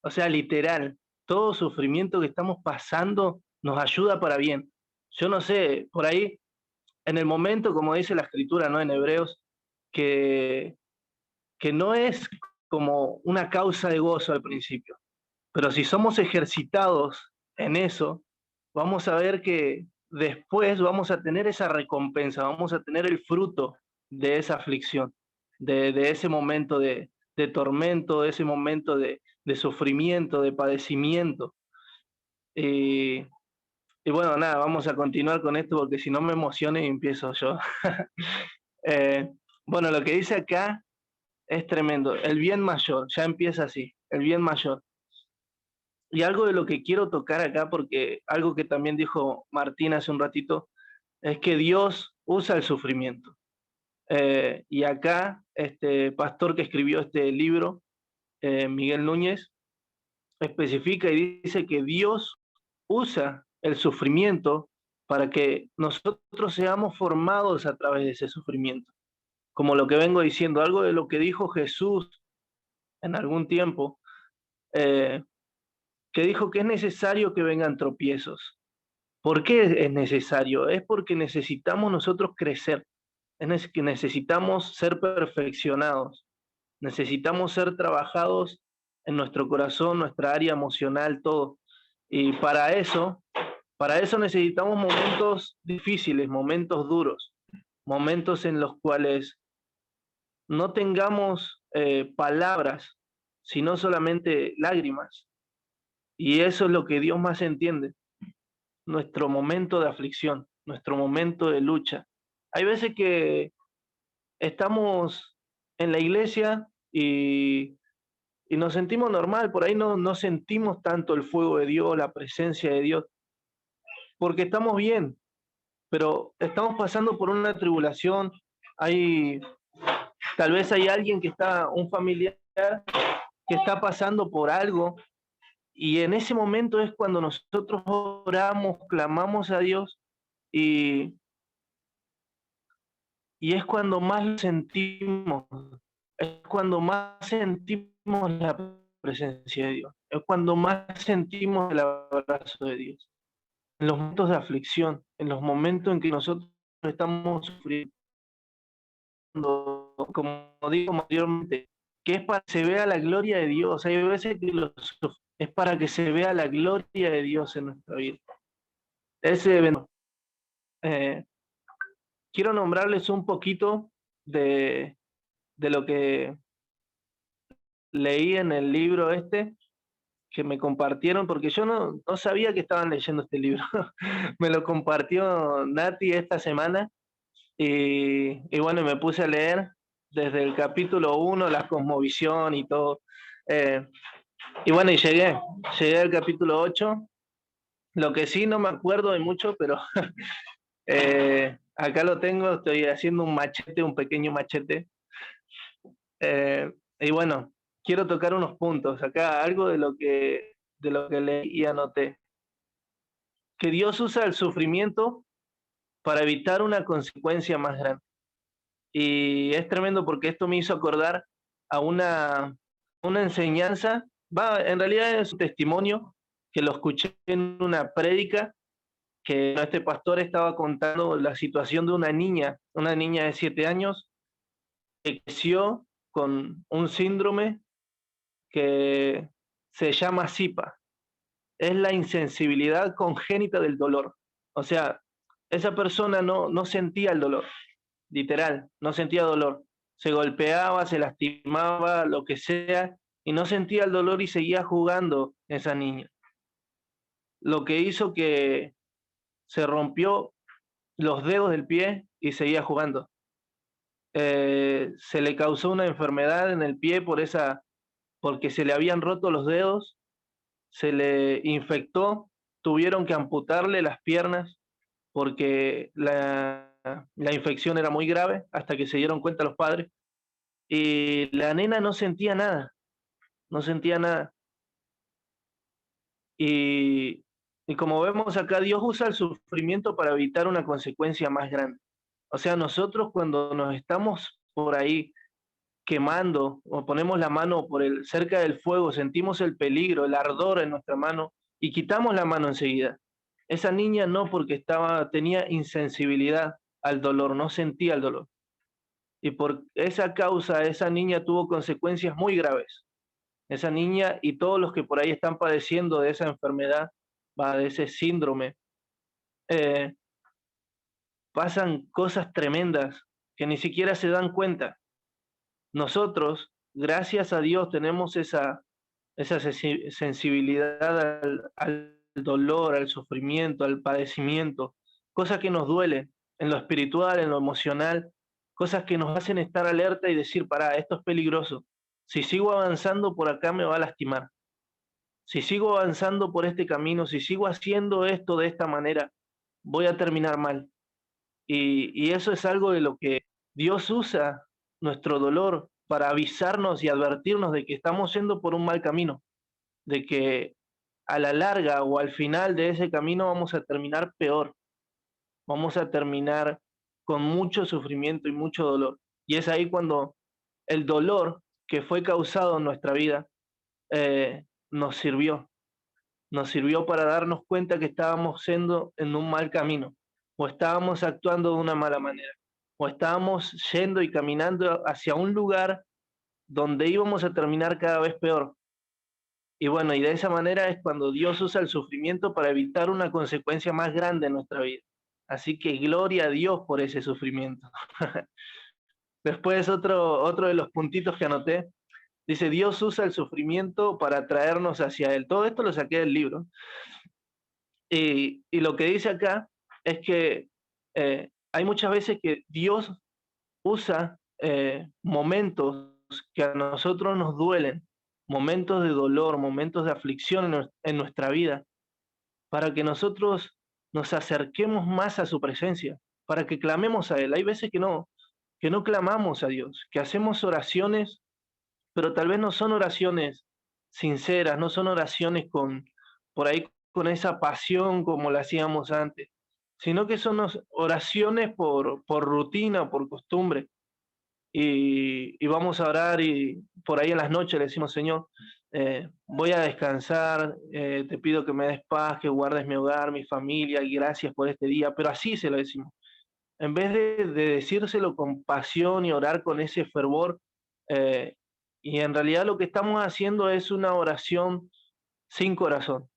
O sea, literal, todo sufrimiento que estamos pasando nos ayuda para bien. Yo no sé, por ahí, en el momento, como dice la Escritura, ¿no? En Hebreos, que no es como una causa de gozo al principio, pero si somos ejercitados en eso, vamos a ver que después vamos a tener esa recompensa, vamos a tener el fruto de esa aflicción, de ese momento de tormento, de ese momento de sufrimiento, de padecimiento. Y bueno, nada, vamos a continuar con esto porque si no me emociono y empiezo yo. Bueno, lo que dice acá es tremendo. El bien mayor, ya empieza así, el bien mayor. Y algo de lo que quiero tocar acá, porque algo que también dijo Martín hace un ratito, es que Dios usa el sufrimiento. Y acá, este pastor que escribió este libro, Miguel Núñez, especifica y dice que Dios usa el sufrimiento para que nosotros seamos formados a través de ese sufrimiento. Como lo que vengo diciendo, algo de lo que dijo Jesús en algún tiempo, que dijo que es necesario que vengan tropiezos. ¿Por qué es necesario? Es porque necesitamos nosotros crecer, es que necesitamos ser perfeccionados, necesitamos ser trabajados en nuestro corazón, nuestra área emocional, todo. Y para eso necesitamos momentos difíciles, momentos duros, momentos en los cuales no tengamos palabras, sino solamente lágrimas. Y eso es lo que Dios más entiende, nuestro momento de aflicción, nuestro momento de lucha. Hay veces que estamos en la iglesia y nos sentimos normal, por ahí no sentimos tanto el fuego de Dios, la presencia de Dios, porque estamos bien, pero estamos pasando por una tribulación, tal vez hay alguien un familiar que está pasando por algo, y en ese momento es cuando nosotros oramos, clamamos a Dios, y es cuando más lo sentimos, es cuando más sentimos la presencia de Dios, es cuando más sentimos el abrazo de Dios. En los momentos de aflicción, en los momentos en que nosotros estamos sufriendo, como digo mayormente, que es para que se vea la gloria de Dios. Hay veces que es para que se vea la gloria de Dios en nuestra vida. Ese evento. Quiero nombrarles un poquito de lo que leí en el libro que me compartieron, porque yo no sabía que estaban leyendo este libro. Me lo compartió Nati esta semana y bueno, me puse a leer desde el capítulo 1, la cosmovisión y todo. Y bueno, y llegué al capítulo 8. Lo que sí no me acuerdo de mucho, pero acá lo tengo, estoy haciendo un pequeño machete. Y bueno, quiero tocar unos puntos. Acá algo de lo que leí y anoté. Que Dios usa el sufrimiento para evitar una consecuencia más grande. Y es tremendo porque esto me hizo acordar a una enseñanza, en realidad es un testimonio que lo escuché en una prédica, que este pastor estaba contando la situación de una niña de 7 años que creció con un síndrome que se llama SIPA. Es la insensibilidad congénita del dolor. O sea, esa persona no sentía el dolor, literal, no sentía dolor. Se golpeaba, se lastimaba, lo que sea, y no sentía el dolor y seguía jugando esa niña. Lo que hizo que se rompió los dedos del pie y seguía jugando. Se le causó una enfermedad en el pie porque se le habían roto los dedos, se le infectó, tuvieron que amputarle las piernas porque la infección era muy grave hasta que se dieron cuenta los padres. Y la nena no sentía nada, no sentía nada. Y como vemos acá, Dios usa el sufrimiento para evitar una consecuencia más grande. O sea, nosotros cuando nos estamos por ahí quemando o ponemos la mano cerca del fuego, sentimos el peligro, el ardor en nuestra mano y quitamos la mano enseguida. Esa niña no, porque tenía insensibilidad al dolor, no sentía el dolor. Y por esa causa, esa niña tuvo consecuencias muy graves. Esa niña y todos los que por ahí están padeciendo de esa enfermedad, de ese síndrome, pasan cosas tremendas que ni siquiera se dan cuenta. Nosotros, gracias a Dios, tenemos esa sensibilidad al dolor, al sufrimiento, al padecimiento, cosas que nos duelen en lo espiritual, en lo emocional, cosas que nos hacen estar alerta y decir, pará, esto es peligroso. Si sigo avanzando por acá me va a lastimar. Si sigo avanzando por este camino, si sigo haciendo esto de esta manera, voy a terminar mal. Y eso es algo de lo que Dios usa nuestro dolor para avisarnos y advertirnos de que estamos yendo por un mal camino, de que a la larga o al final de ese camino vamos a terminar peor, vamos a terminar con mucho sufrimiento y mucho dolor. Y es ahí cuando el dolor que fue causado en nuestra vida nos sirvió para darnos cuenta que estábamos yendo en un mal camino, o estábamos actuando de una mala manera, o estábamos yendo y caminando hacia un lugar donde íbamos a terminar cada vez peor. Y bueno, y de esa manera es cuando Dios usa el sufrimiento para evitar una consecuencia más grande en nuestra vida. Así que gloria a Dios por ese sufrimiento. Después otro de los puntitos que anoté, dice, Dios usa el sufrimiento para traernos hacia Él. Todo esto lo saqué del libro. Y lo que dice acá es que hay muchas veces que Dios usa momentos que a nosotros nos duelen, momentos de dolor, momentos de aflicción en nuestra vida, para que nosotros nos acerquemos más a su presencia, para que clamemos a Él. Hay veces que no clamamos a Dios, que hacemos oraciones, pero tal vez no son oraciones sinceras, no son oraciones por ahí con esa pasión como la hacíamos antes, sino que son oraciones por rutina, por costumbre. Y vamos a orar y por ahí en las noches le decimos, Señor, voy a descansar, te pido que me des paz, que guardes mi hogar, mi familia, y gracias por este día, pero así se lo decimos. En vez de decírselo con pasión y orar con ese fervor, y en realidad lo que estamos haciendo es una oración sin corazón.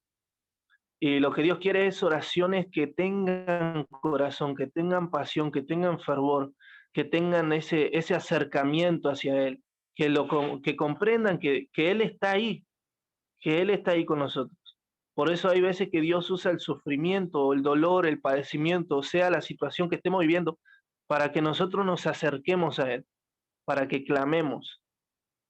Y lo que Dios quiere es oraciones que tengan corazón, que tengan pasión, que tengan fervor, que tengan ese acercamiento hacia Él, que comprendan que Él está ahí, que Él está ahí con nosotros. Por eso hay veces que Dios usa el sufrimiento, el dolor, el padecimiento, o sea, la situación que estemos viviendo, para que nosotros nos acerquemos a Él, para que clamemos.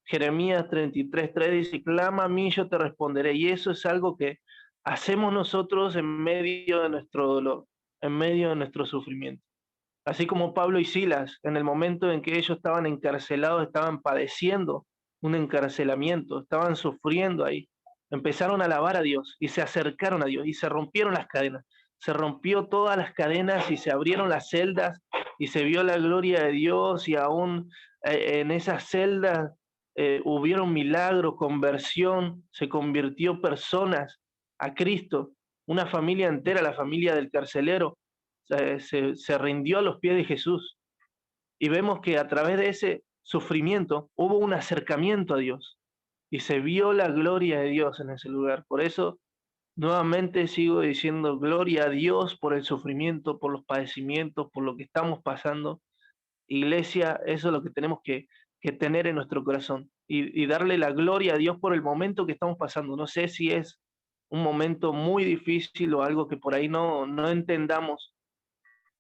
Jeremías 33:3 dice, clama a mí, yo te responderé. Y eso es algo que hacemos nosotros en medio de nuestro dolor, en medio de nuestro sufrimiento. Así como Pablo y Silas, en el momento en que ellos estaban encarcelados, estaban padeciendo un encarcelamiento, estaban sufriendo ahí. Empezaron a alabar a Dios y se acercaron a Dios y se rompieron las cadenas. Se rompió todas las cadenas y se abrieron las celdas y se vio la gloria de Dios y aún en esas celdas hubieron milagros, conversión, se convirtió personas a Cristo, una familia entera, la familia del carcelero, se rindió a los pies de Jesús. Y vemos que a través de ese sufrimiento hubo un acercamiento a Dios y se vio la gloria de Dios en ese lugar. Por eso, nuevamente sigo diciendo gloria a Dios por el sufrimiento, por los padecimientos, por lo que estamos pasando. Iglesia, eso es lo que tenemos que tener en nuestro corazón y darle la gloria a Dios por el momento que estamos pasando. No sé si es un momento muy difícil o algo que por ahí no entendamos,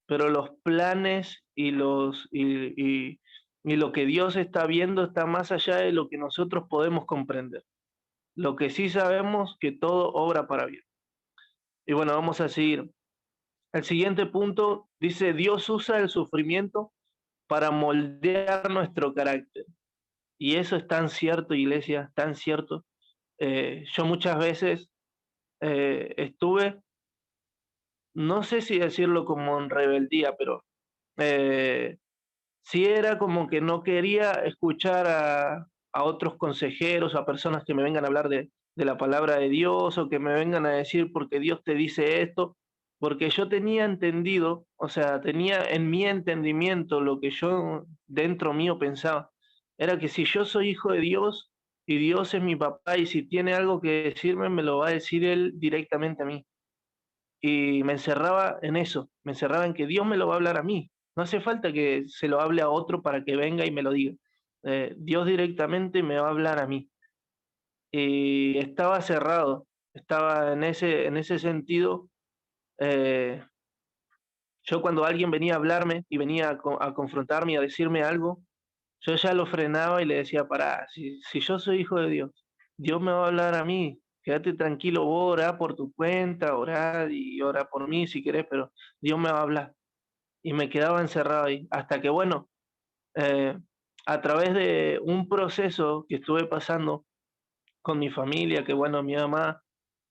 pero los planes y lo que Dios está viendo está más allá de lo que nosotros podemos comprender. Lo que sí sabemos que todo obra para bien. Y bueno, vamos a seguir. El siguiente punto dice, Dios usa el sufrimiento para moldear nuestro carácter. Y eso es tan cierto, iglesia, tan cierto. Yo muchas veces estuve, no sé si decirlo como en rebeldía, pero sí era como que no quería escuchar a otros consejeros, a personas que me vengan a hablar de la palabra de Dios o que me vengan a decir porque Dios te dice esto, porque yo tenía entendido, o sea, tenía en mi entendimiento lo que yo dentro mío pensaba, era que si yo soy hijo de Dios y Dios es mi papá y si tiene algo que decirme, me lo va a decir Él directamente a mí. Y me encerraba en eso, me encerraba en que Dios me lo va a hablar a mí. No hace falta que se lo hable a otro para que venga y me lo diga. Dios directamente me va a hablar a mí. Y estaba cerrado, estaba en ese sentido. Yo cuando alguien venía a hablarme y venía a confrontarme y a decirme algo, yo ya lo frenaba y le decía, pará, si yo soy hijo de Dios, Dios me va a hablar a mí, quédate tranquilo, vos orá por tu cuenta, orá y orá por mí si querés, pero Dios me va a hablar. Y me quedaba encerrado ahí, hasta que bueno, a través de un proceso que estuve pasando con mi familia, que bueno, mi mamá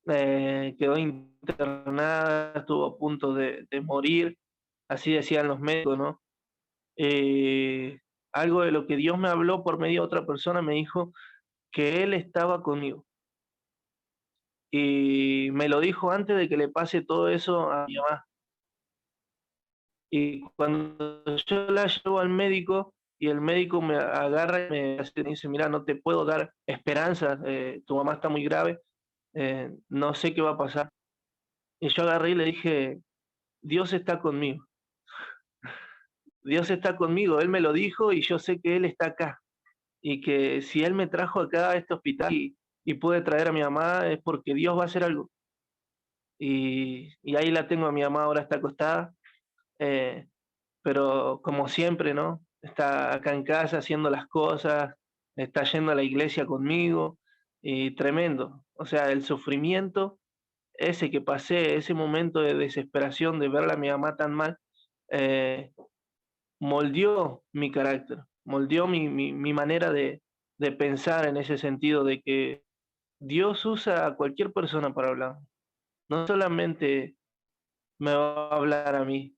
quedó internada, estuvo a punto de morir, así decían los médicos, ¿no? Algo de lo que Dios me habló por medio de otra persona me dijo que Él estaba conmigo. Y me lo dijo antes de que le pase todo eso a mi mamá. Y cuando yo la llevo al médico y el médico me agarra y me dice, mira, no te puedo dar esperanza, tu mamá está muy grave, no sé qué va a pasar. Y yo agarré y le dije, Dios está conmigo. Dios está conmigo, Él me lo dijo y yo sé que Él está acá. Y que si Él me trajo acá a este hospital y pude traer a mi mamá es porque Dios va a hacer algo. Y ahí la tengo a mi mamá, ahora está acostada, pero como siempre, ¿no? Está acá en casa haciendo las cosas, está yendo a la iglesia conmigo, y tremendo. O sea, el sufrimiento, ese que pasé, ese momento de desesperación de verla a mi mamá tan mal, moldeó mi carácter, moldeó mi manera de pensar en ese sentido de que Dios usa a cualquier persona para hablar. No solamente me va a hablar a mí,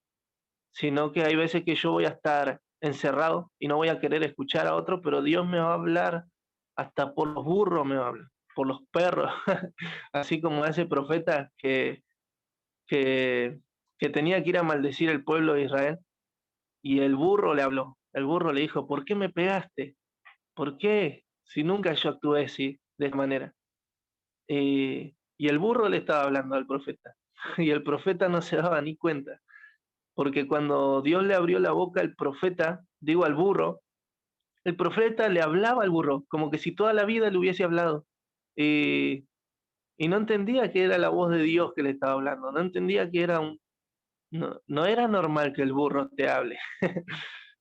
sino que hay veces que yo voy a estar encerrado y no voy a querer escuchar a otro, pero Dios me va a hablar, hasta por los burros me va a hablar, por los perros, así como ese profeta que tenía que ir a maldecir el pueblo de Israel. Y el burro le habló, el burro le dijo, ¿por qué me pegaste? ¿Por qué? Si nunca yo actué así, de esa manera. Y el burro le estaba hablando al profeta, y el profeta no se daba ni cuenta, porque cuando Dios le abrió la boca al profeta, digo al burro, el profeta le hablaba al burro, como que si toda la vida le hubiese hablado. Y y no entendía que era la voz de Dios que le estaba hablando, no entendía que era no era normal que el burro te hable.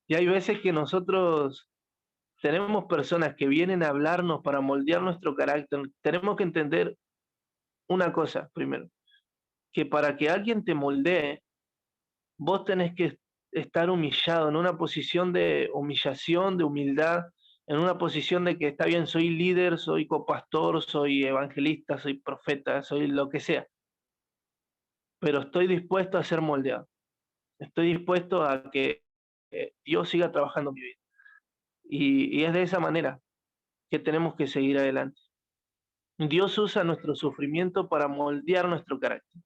Y hay veces que nosotros tenemos personas que vienen a hablarnos para moldear nuestro carácter. Tenemos que entender una cosa primero, que para que alguien te moldee, vos tenés que estar humillado, en una posición de humillación, de humildad, en una posición de que está bien, soy líder, soy copastor, soy evangelista, soy profeta, soy lo que sea, pero estoy dispuesto a ser moldeado, estoy dispuesto a que Dios siga trabajando en mi vida. Y es de esa manera que tenemos que seguir adelante. Dios usa nuestro sufrimiento para moldear nuestro carácter.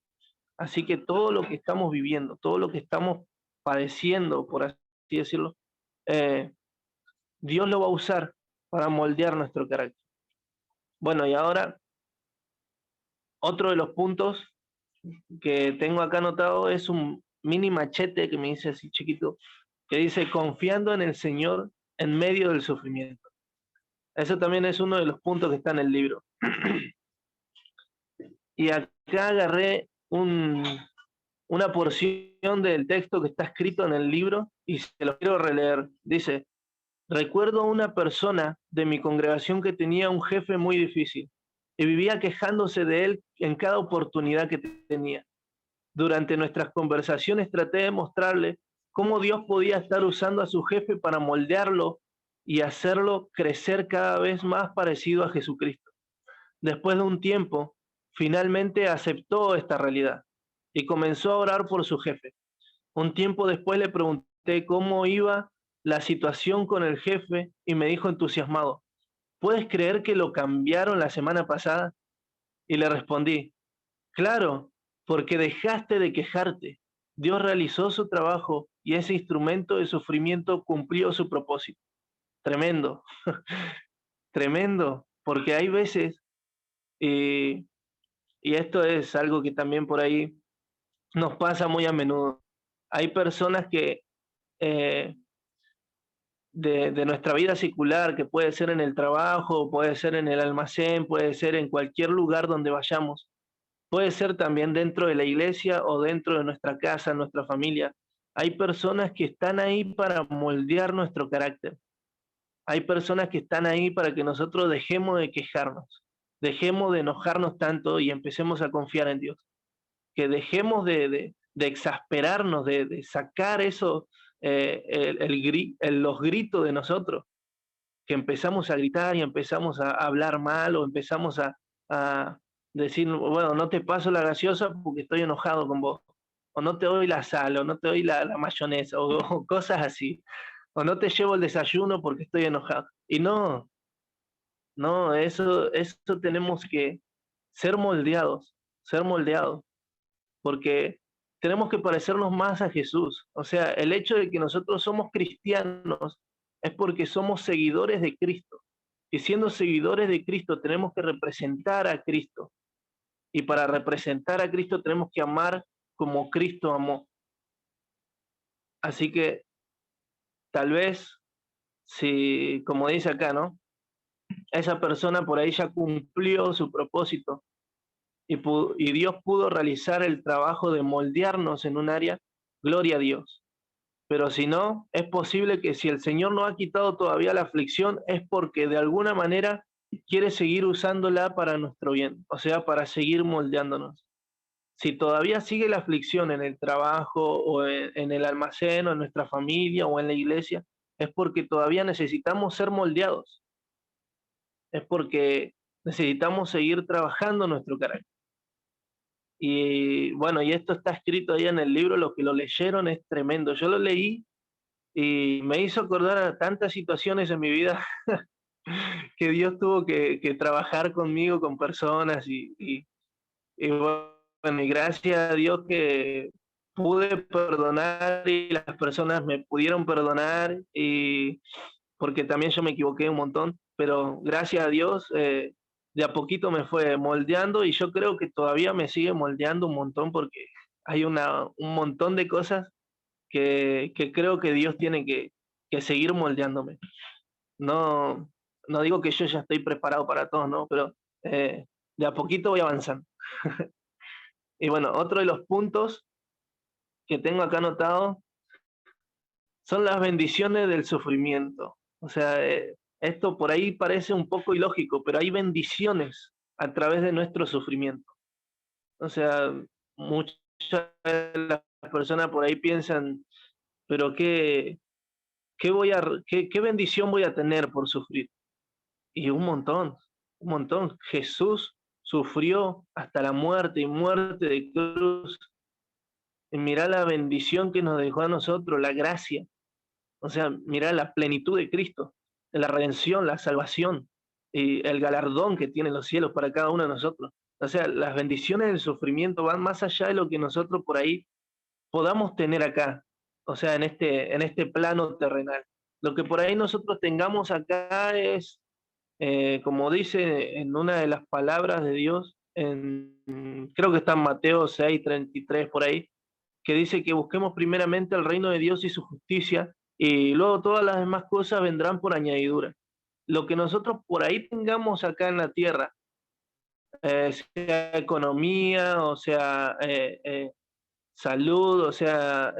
Así que todo lo que estamos viviendo, todo lo que estamos padeciendo, por así decirlo, Dios lo va a usar para moldear nuestro carácter. Bueno, y ahora otro de los puntos que tengo acá anotado es un mini machete que me dice así chiquito, que dice confiando en el Señor en medio del sufrimiento. Eso también es uno de los puntos que está en el libro. Y acá agarré una porción del texto que está escrito en el libro y se lo quiero releer. Dice, recuerdo a una persona de mi congregación que tenía un jefe muy difícil y vivía quejándose de él en cada oportunidad que tenía. Durante nuestras conversaciones traté de mostrarle cómo Dios podía estar usando a su jefe para moldearlo y hacerlo crecer cada vez más parecido a Jesucristo. Después de un tiempo, finalmente aceptó esta realidad y comenzó a orar por su jefe. Un tiempo después le pregunté cómo iba la situación con el jefe y me dijo entusiasmado, ¿puedes creer que lo cambiaron la semana pasada? Y le respondí, claro, porque dejaste de quejarte. Dios realizó su trabajo y ese instrumento de sufrimiento cumplió su propósito. Tremendo, tremendo, porque hay veces, y esto es algo que también por ahí nos pasa muy a menudo. Hay personas que de nuestra vida secular, que puede ser en el trabajo, puede ser en el almacén, puede ser en cualquier lugar donde vayamos, puede ser también dentro de la iglesia o dentro de nuestra casa, nuestra familia. Hay personas que están ahí para moldear nuestro carácter. Hay personas que están ahí para que nosotros dejemos de quejarnos, dejemos de enojarnos tanto y empecemos a confiar en Dios. Que dejemos de exasperarnos, de sacar eso, los gritos de nosotros, que empezamos a gritar y empezamos a hablar mal o empezamos a decir, bueno, no te paso la gaseosa porque estoy enojado con vos, o no te doy la sal, o no te doy la mayonesa, o cosas así, o no te llevo el desayuno porque estoy enojado. Y no, eso tenemos que ser moldeados, porque tenemos que parecernos más a Jesús. O sea, el hecho de que nosotros somos cristianos es porque somos seguidores de Cristo. Y siendo seguidores de Cristo tenemos que representar a Cristo. Y para representar a Cristo tenemos que amar como Cristo amó. Así que tal vez, si, como dice acá, ¿no? Esa persona por ahí ya cumplió su propósito y Dios pudo realizar el trabajo de moldearnos en un área, gloria a Dios. Pero si no, es posible que si el Señor no ha quitado todavía la aflicción, es porque de alguna manera quiere seguir usándola para nuestro bien, o sea, para seguir moldeándonos. Si todavía sigue la aflicción en el trabajo o en el almacén o en nuestra familia o en la iglesia, es porque todavía necesitamos ser moldeados. Es porque necesitamos seguir trabajando nuestro carácter. Y bueno, y esto está escrito ahí en el libro, los que lo leyeron es tremendo. Yo lo leí y me hizo acordar a tantas situaciones en mi vida que Dios tuvo que trabajar conmigo, con personas y bueno, y gracias a Dios que pude perdonar y las personas me pudieron perdonar y porque también yo me equivoqué un montón, pero gracias a Dios de a poquito me fue moldeando y yo creo que todavía me sigue moldeando un montón porque hay un montón de cosas que creo que Dios tiene que seguir moldeándome. No, no digo que yo ya estoy preparado para todo, ¿no? Pero de a poquito voy avanzando. Y bueno, otro de los puntos que tengo acá anotado son las bendiciones del sufrimiento. O sea, esto por ahí parece un poco ilógico, pero hay bendiciones a través de nuestro sufrimiento. O sea, muchas de las personas por ahí piensan, pero ¿qué bendición voy a tener por sufrir? Y un montón, un montón. Jesús sufrió hasta la muerte y muerte de cruz. Y mirá la bendición que nos dejó a nosotros, la gracia. O sea, mirá la plenitud de Cristo, la redención, la salvación y el galardón que tienen los cielos para cada uno de nosotros. O sea, las bendiciones del sufrimiento van más allá de lo que nosotros por ahí podamos tener acá, o sea, en este plano terrenal. Lo que por ahí nosotros tengamos acá es, como dice en una de las palabras de Dios, creo que está en Mateo 6:33 por ahí, que dice que busquemos primeramente el reino de Dios y su justicia, y luego todas las demás cosas vendrán por añadidura. Lo que nosotros por ahí tengamos acá en la tierra, sea economía, o sea salud, o sea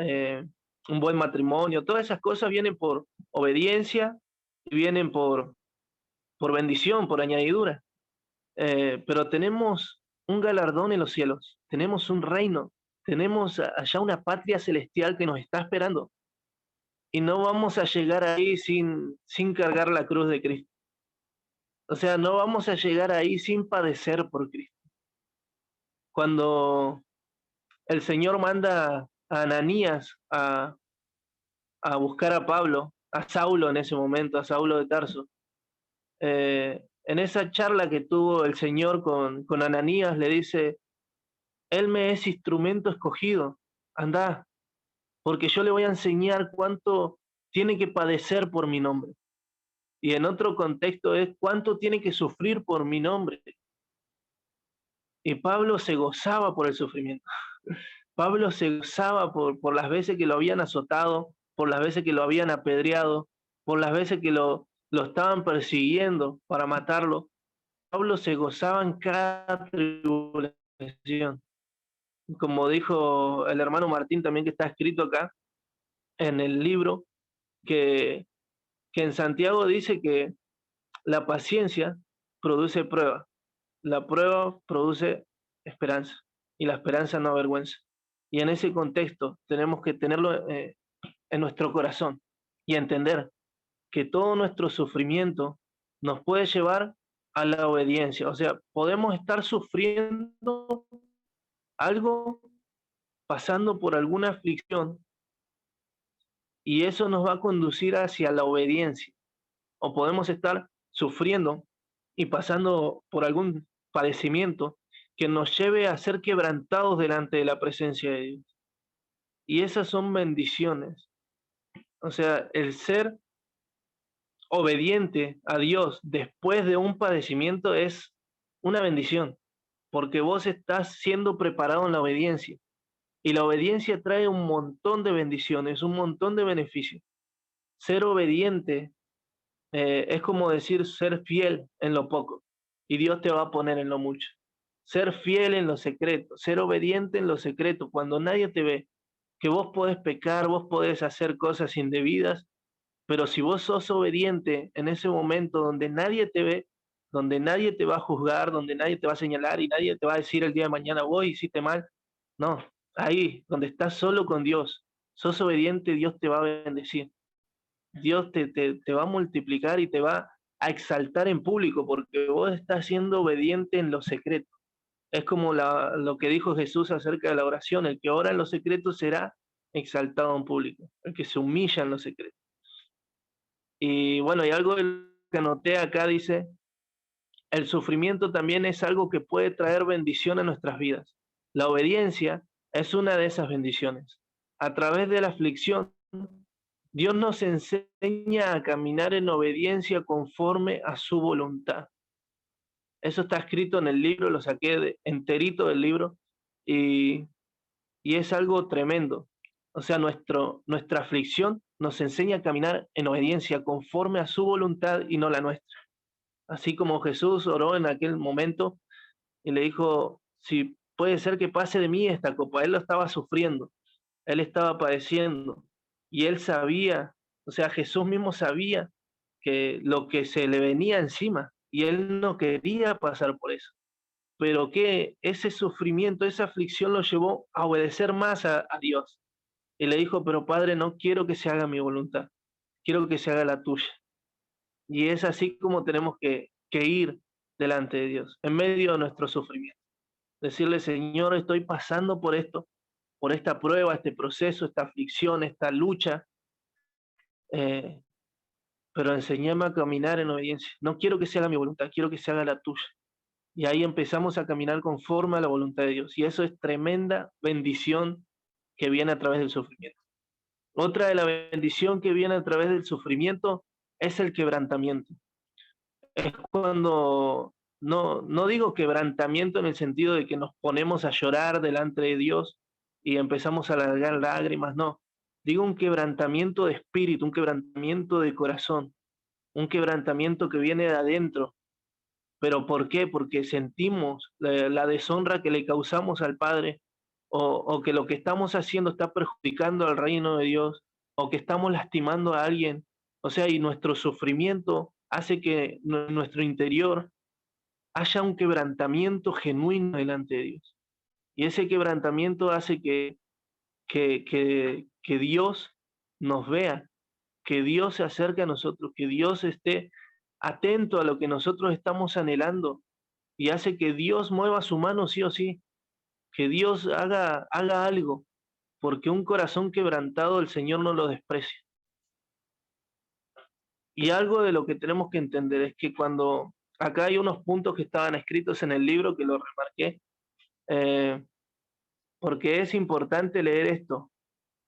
un buen matrimonio, todas esas cosas vienen por obediencia y vienen por bendición, por añadidura. Pero tenemos un galardón en los cielos, tenemos un reino, tenemos allá una patria celestial que nos está esperando. Y no vamos a llegar ahí sin cargar la cruz de Cristo. O sea, no vamos a llegar ahí sin padecer por Cristo. Cuando el Señor manda a Ananías a buscar a Pablo, a Saulo en ese momento, a Saulo de Tarso, en esa charla que tuvo el Señor con Ananías, le dice, Él me es instrumento escogido, andá, porque yo le voy a enseñar cuánto tiene que padecer por mi nombre. Y en otro contexto es cuánto tiene que sufrir por mi nombre. Y Pablo se gozaba por el sufrimiento. Pablo se gozaba por las veces que lo habían azotado, por las veces que lo habían apedreado, por las veces que lo estaban persiguiendo para matarlo. Pablo se gozaba en cada tribulación. Como dijo el hermano Martín también, que está escrito acá en el libro, que en Santiago dice que la paciencia produce prueba, la prueba produce esperanza y la esperanza no avergüenza. Y en ese contexto tenemos que tenerlo en nuestro corazón y entender que todo nuestro sufrimiento nos puede llevar a la obediencia. O sea, podemos estar sufriendo algo, pasando por alguna aflicción, y eso nos va a conducir hacia la obediencia. O podemos estar sufriendo y pasando por algún padecimiento que nos lleve a ser quebrantados delante de la presencia de Dios. Y esas son bendiciones. O sea, el ser obediente a Dios después de un padecimiento es una bendición, porque vos estás siendo preparado en la obediencia. Y la obediencia trae un montón de bendiciones, un montón de beneficios. Ser obediente es como decir ser fiel en lo poco, y Dios te va a poner en lo mucho. Ser fiel en lo secreto, ser obediente en lo secreto, cuando nadie te ve, que vos podés pecar, vos podés hacer cosas indebidas, pero si vos sos obediente en ese momento donde nadie te ve, donde nadie te va a juzgar, donde nadie te va a señalar y nadie te va a decir el día de mañana, vos hiciste mal, no, ahí donde estás solo con Dios, sos obediente, Dios te va a bendecir. Dios te va a multiplicar y te va a exaltar en público, porque vos estás siendo obediente en lo secreto. Es como lo que dijo Jesús acerca de la oración, el que ora en lo secreto será exaltado en público, el que se humilla en lo secreto. Y bueno, y algo que anoté acá dice, el sufrimiento también es algo que puede traer bendición a nuestras vidas. La obediencia es una de esas bendiciones. A través de la aflicción, Dios nos enseña a caminar en obediencia conforme a su voluntad. Eso está escrito en el libro, lo saqué enterito del libro, y es algo tremendo. O sea, nuestra aflicción nos enseña a caminar en obediencia conforme a su voluntad y no la nuestra. Así como Jesús oró en aquel momento, y le dijo, si puede ser que pase de mí esta copa. Él lo estaba sufriendo, él estaba padeciendo, y él sabía, o sea, Jesús mismo sabía que lo que se le venía encima, y él no quería pasar por eso. Pero que ese sufrimiento, esa aflicción lo llevó a obedecer más a Dios. Y le dijo, pero Padre, no quiero que se haga mi voluntad, quiero que se haga la tuya. Y es así como tenemos que ir delante de Dios, en medio de nuestro sufrimiento. Decirle, Señor, estoy pasando por esto, por esta prueba, este proceso, esta aflicción, esta lucha, pero enséñame a caminar en obediencia. No quiero que se haga mi voluntad, quiero que se haga la tuya. Y ahí empezamos a caminar conforme a la voluntad de Dios. Y eso es tremenda bendición que viene a través del sufrimiento. Otra de la bendición que viene a través del sufrimiento es el quebrantamiento. Es cuando, no digo quebrantamiento en el sentido de que nos ponemos a llorar delante de Dios y empezamos a largar lágrimas, no. Digo un quebrantamiento de espíritu, un quebrantamiento de corazón, un quebrantamiento que viene de adentro. ¿Pero por qué? Porque sentimos la deshonra que le causamos al Padre, o que lo que estamos haciendo está perjudicando al reino de Dios, o que estamos lastimando a alguien. O sea, y nuestro sufrimiento hace que en nuestro interior haya un quebrantamiento genuino delante de Dios. Y ese quebrantamiento hace que Dios nos vea, que Dios se acerque a nosotros, que Dios esté atento a lo que nosotros estamos anhelando, y hace que Dios mueva su mano sí o sí, que Dios haga algo, porque un corazón quebrantado el Señor no lo desprecia. Y algo de lo que tenemos que entender es que cuando, acá hay unos puntos que estaban escritos en el libro que lo remarqué, porque es importante leer esto.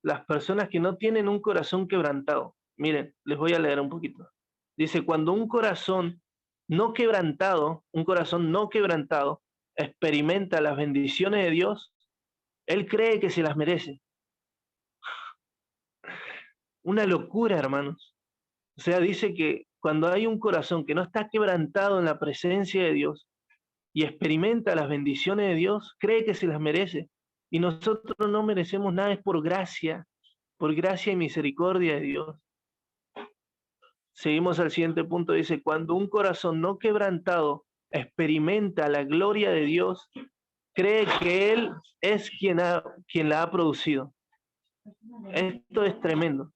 Las personas que no tienen un corazón quebrantado, miren, les voy a leer un poquito. Dice, cuando un corazón no quebrantado experimenta las bendiciones de Dios, él cree que se las merece. Una locura, hermanos. O sea, dice que cuando hay un corazón que no está quebrantado en la presencia de Dios y experimenta las bendiciones de Dios, cree que se las merece. Y nosotros no merecemos nada, es por gracia y misericordia de Dios. Seguimos al siguiente punto, dice, cuando un corazón no quebrantado experimenta la gloria de Dios, cree que Él es quien la ha producido. Esto es tremendo.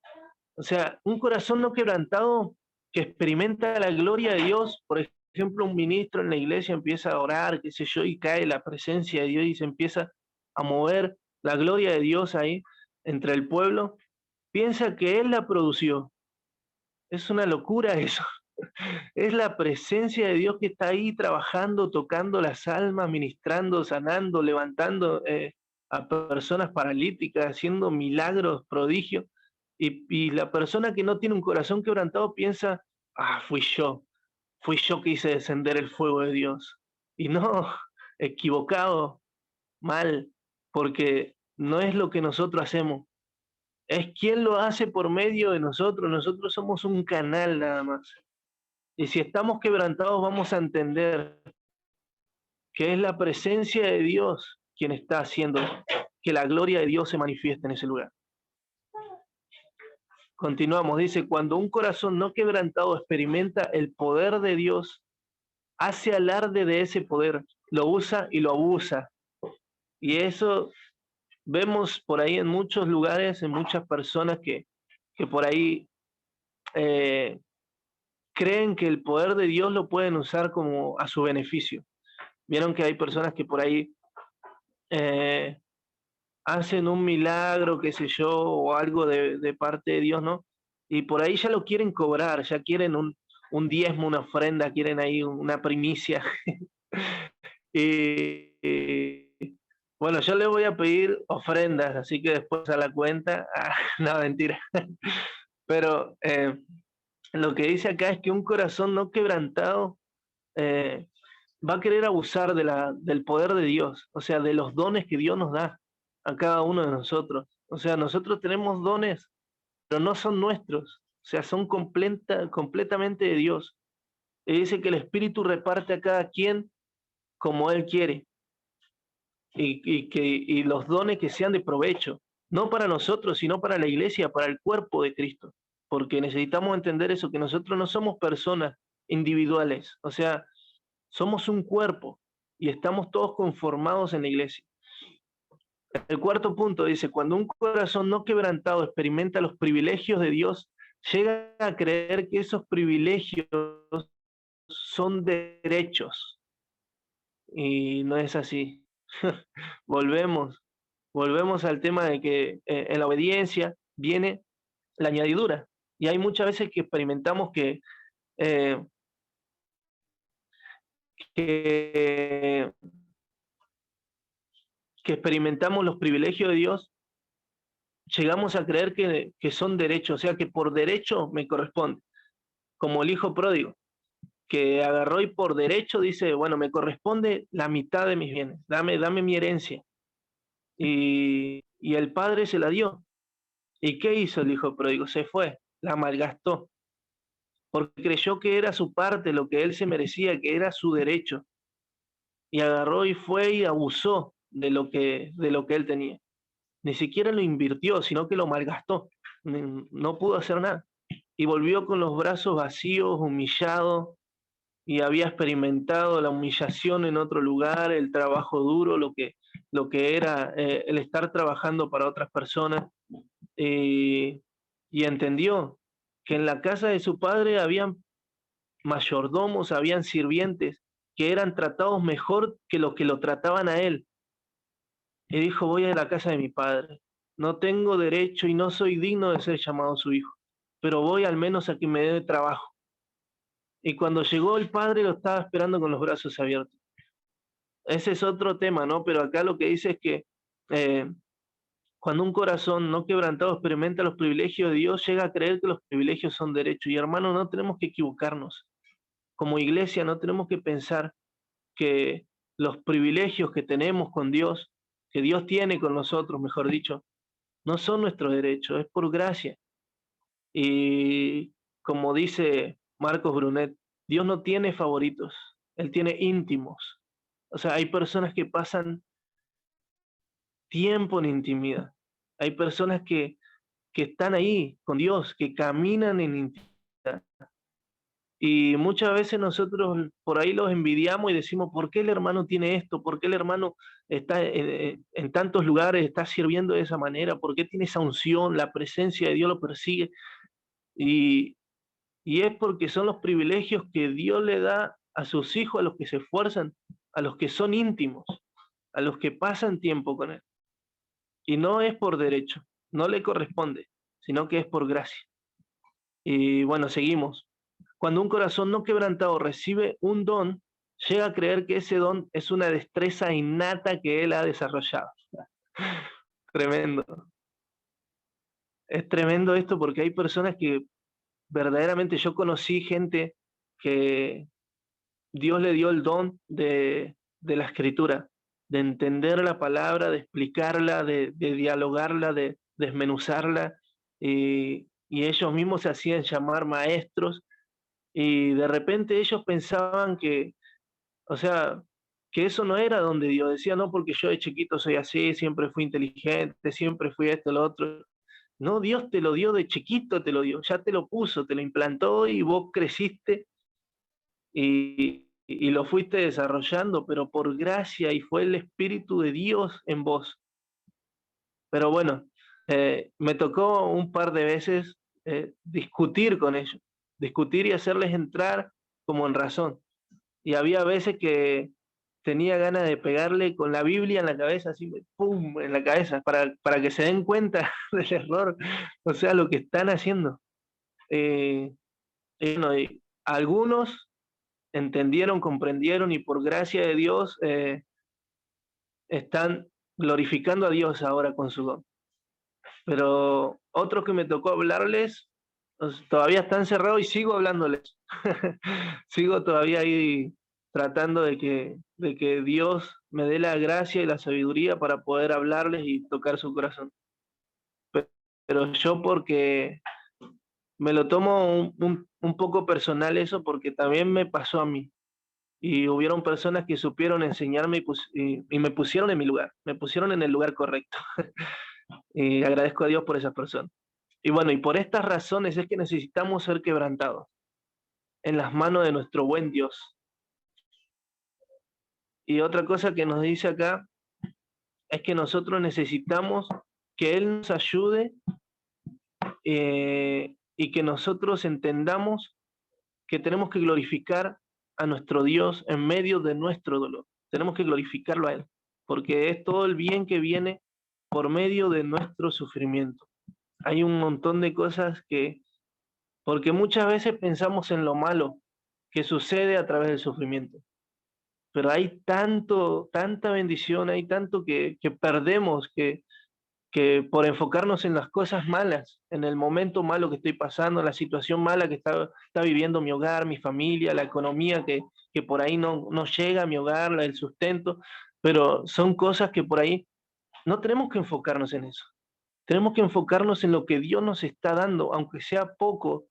O sea, un corazón no quebrantado que experimenta la gloria de Dios, por ejemplo, un ministro en la iglesia empieza a orar, qué sé yo, y cae la presencia de Dios y se empieza a mover la gloria de Dios ahí entre el pueblo, piensa que Él la produció. Es una locura eso. Es la presencia de Dios que está ahí trabajando, tocando las almas, ministrando, sanando, levantando a personas paralíticas, haciendo milagros, prodigios. Y la persona que no tiene un corazón quebrantado piensa, fui yo que hice descender el fuego de Dios. Y no, equivocado, mal, porque no es lo que nosotros hacemos, es quien lo hace por medio de nosotros. Nosotros somos un canal nada más. Y si estamos quebrantados vamos a entender que es la presencia de Dios quien está haciendo que la gloria de Dios se manifieste en ese lugar. Continuamos, dice, cuando un corazón no quebrantado experimenta el poder de Dios, hace alarde de ese poder, lo usa y lo abusa. Y eso vemos por ahí en muchos lugares, en muchas personas que por ahí creen que el poder de Dios lo pueden usar como a su beneficio. Vieron que hay personas que por ahí hacen un milagro, qué sé yo, o algo de parte de Dios, ¿no? Y por ahí ya lo quieren cobrar, ya quieren un diezmo, una ofrenda, quieren ahí una primicia. Bueno, yo les voy a pedir ofrendas, así que después a la cuenta, no, mentira. Pero lo que dice acá es que un corazón no quebrantado va a querer abusar del poder de Dios, o sea, de los dones que Dios nos da a cada uno de nosotros. O sea, nosotros tenemos dones, pero no son nuestros, o sea, son completamente de Dios. Y dice que el Espíritu reparte a cada quien como Él quiere y los dones que sean de provecho, no para nosotros, sino para la iglesia, para el cuerpo de Cristo, porque necesitamos entender eso, que nosotros no somos personas individuales, o sea, somos un cuerpo y estamos todos conformados en la iglesia. El cuarto punto dice, cuando un corazón no quebrantado experimenta los privilegios de Dios, llega a creer que esos privilegios son derechos. Y no es así. Volvemos al tema de que en la obediencia viene la añadidura. Y hay muchas veces que experimentamos eh, que experimentamos los privilegios de Dios, llegamos a creer que son derechos, o sea que por derecho me corresponde, como el hijo pródigo, que agarró y por derecho dice, bueno, me corresponde la mitad de mis bienes, dame mi herencia. Y el padre se la dio. ¿Y qué hizo el hijo pródigo? Se fue, la malgastó, porque creyó que era su parte, lo que él se merecía, que era su derecho. Y agarró y fue y abusó de lo que él tenía. Ni siquiera lo invirtió, sino que lo malgastó. No pudo hacer nada. Y volvió con los brazos vacíos, humillado, y había experimentado la humillación en otro lugar, el trabajo duro, lo que era el estar trabajando para otras personas. Y entendió que en la casa de su padre habían mayordomos, habían sirvientes que eran tratados mejor que los que lo trataban a él. Y dijo, voy a la casa de mi padre. No tengo derecho y no soy digno de ser llamado su hijo, pero voy al menos a que me dé trabajo. Y cuando llegó el padre lo estaba esperando con los brazos abiertos. Ese es otro tema, ¿no? Pero acá lo que dice es que cuando un corazón no quebrantado experimenta los privilegios de Dios, llega a creer que los privilegios son derechos. Y hermanos, no tenemos que equivocarnos. Como iglesia no tenemos que pensar que los privilegios que tenemos con Dios, que Dios tiene con nosotros, mejor dicho, no son nuestros derechos, es por gracia. Y como dice Marcos Brunet, Dios no tiene favoritos, Él tiene íntimos. O sea, hay personas que pasan tiempo en intimidad. Hay personas que están ahí con Dios, que caminan en intimidad. Y muchas veces nosotros por ahí los envidiamos y decimos, ¿por qué el hermano tiene esto? ¿Por qué el hermano está en tantos lugares, está sirviendo de esa manera? ¿Por qué tiene esa unción? La presencia de Dios lo persigue. Y es porque son los privilegios que Dios le da a sus hijos, a los que se esfuerzan, a los que son íntimos, a los que pasan tiempo con Él. Y no es por derecho, no le corresponde, sino que es por gracia. Y bueno, seguimos. Cuando un corazón no quebrantado recibe un don, llega a creer que ese don es una destreza innata que él ha desarrollado. Tremendo. Es tremendo esto porque hay personas que verdaderamente yo conocí gente que Dios le dio el don de la escritura, de entender la palabra, de explicarla, de dialogarla, de desmenuzarla, y ellos mismos se hacían llamar maestros. Y de repente ellos pensaban que, o sea, que eso no era don de Dios. Decían, no, porque yo de chiquito soy así, siempre fui inteligente, siempre fui esto, lo otro. No, Dios te lo dio de chiquito, te lo dio, ya te lo puso, te lo implantó y vos creciste y lo fuiste desarrollando, pero por gracia y fue el Espíritu de Dios en vos. Pero bueno, me tocó un par de veces discutir con ellos, discutir y hacerles entrar como en razón. Y había veces que tenía ganas de pegarle con la Biblia en la cabeza, así, ¡pum!, en la cabeza, para que se den cuenta del error, o sea, lo que están haciendo. Bueno, y algunos entendieron, comprendieron y por gracia de Dios están glorificando a Dios ahora con su don. Pero otros que me tocó hablarles, todavía están cerrados y sigo hablándoles. Sigo todavía ahí tratando de que Dios me dé la gracia y la sabiduría para poder hablarles y tocar su corazón. Pero yo porque me lo tomo un poco personal eso, porque también me pasó a mí. Y hubieron personas que supieron enseñarme y me pusieron en mi lugar, me pusieron en el lugar correcto. Y agradezco a Dios por esas personas. Y bueno, y por estas razones es que necesitamos ser quebrantados en las manos de nuestro buen Dios. Y otra cosa que nos dice acá es que nosotros necesitamos que Él nos ayude y que nosotros entendamos que tenemos que glorificar a nuestro Dios en medio de nuestro dolor. Tenemos que glorificarlo a Él, porque es todo el bien que viene por medio de nuestro sufrimiento. Hay un montón de cosas porque muchas veces pensamos en lo malo que sucede a través del sufrimiento, pero hay tanta bendición, hay tanto que perdemos, que por enfocarnos en las cosas malas, en el momento malo que estoy pasando, la situación mala que está viviendo mi hogar, mi familia, la economía que por ahí no llega a mi hogar, el sustento, pero son cosas que por ahí no tenemos que enfocarnos en eso. Tenemos que enfocarnos en lo que Dios nos está dando, aunque sea poco,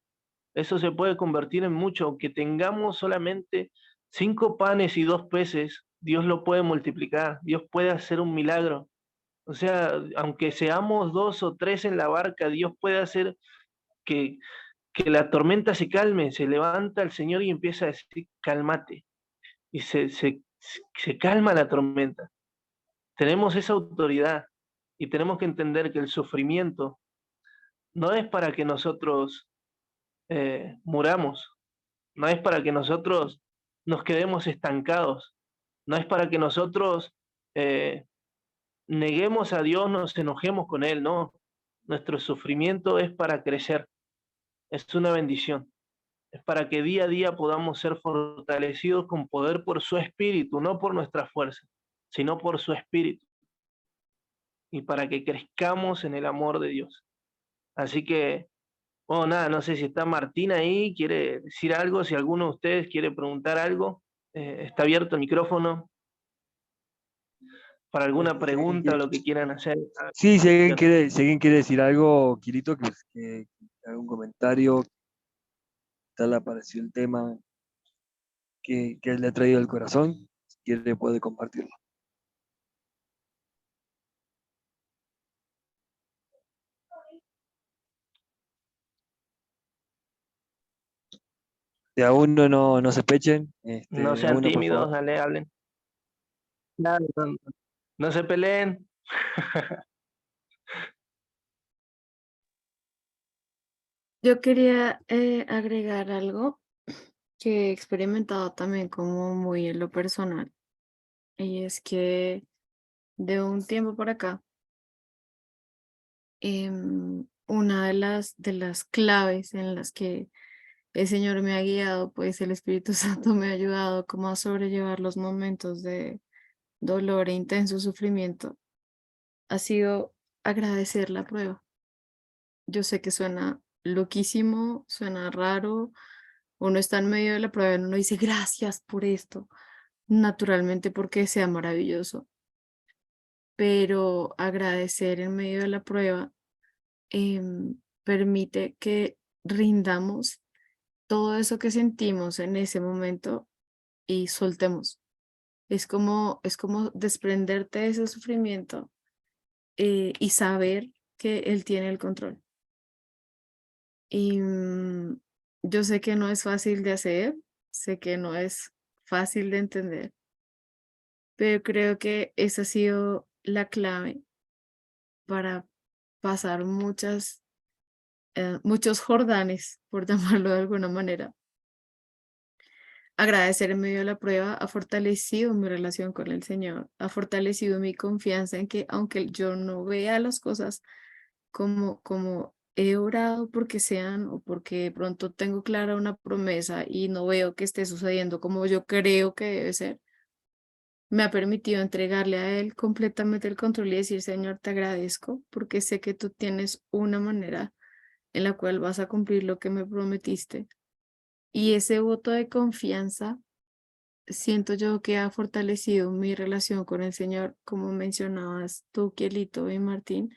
eso se puede convertir en mucho, aunque tengamos solamente 5 panes y 2 peces, Dios lo puede multiplicar, Dios puede hacer un milagro. O sea, aunque seamos 2 o 3 en la barca, Dios puede hacer que, que la tormenta se calme, se levanta el Señor y empieza a decir, cálmate, y se calma la tormenta. Tenemos esa autoridad y tenemos que entender que el sufrimiento no es para que nosotros muramos, no es para que nosotros nos quedemos estancados, no es para que nosotros neguemos a Dios, nos enojemos con Él, no. Nuestro sufrimiento es para crecer, es una bendición, es para que día a día podamos ser fortalecidos con poder por su Espíritu, no por nuestra fuerza, sino por su Espíritu, y para que crezcamos en el amor de Dios. Así que, bueno, nada, no sé si está Martín ahí, quiere decir algo, si alguno de ustedes quiere preguntar algo, está abierto el micrófono para alguna pregunta o lo que quieran hacer. Sí, si alguien quiere decir algo, Quirito, que haga un comentario, tal le pareció el tema que le ha traído al corazón, si quiere puede compartirlo. De a uno no se pechen. No A sean uno, por tímidos, favor. dale, hablen. No se peleen. Yo quería agregar algo que he experimentado también como muy en lo personal, y es que de un tiempo para acá, una de las claves en las que el Señor me ha guiado, pues el Espíritu Santo me ha ayudado como a sobrellevar los momentos de dolor e intenso sufrimiento, ha sido agradecer la prueba. Yo sé que suena loquísimo, suena raro, uno está en medio de la prueba y uno dice gracias por esto, naturalmente porque sea maravilloso, pero agradecer en medio de la prueba permite que rindamos todo eso que sentimos en ese momento y soltemos. Es como desprenderte de ese sufrimiento y saber que Él tiene el control. Y yo sé que no es fácil de hacer, sé que no es fácil de entender, pero creo que esa ha sido la clave para pasar muchos Jordanes, por llamarlo de alguna manera. Agradecer en medio de la prueba ha fortalecido mi relación con el Señor, ha fortalecido mi confianza en que aunque yo no vea las cosas como he orado porque sean o porque de pronto tengo clara una promesa y no veo que esté sucediendo como yo creo que debe ser, me ha permitido entregarle a Él completamente el control y decir, Señor, te agradezco porque sé que tú tienes una manera en la cual vas a cumplir lo que me prometiste. Y ese voto de confianza siento yo que ha fortalecido mi relación con el Señor, como mencionabas tú, Kielito y Martín,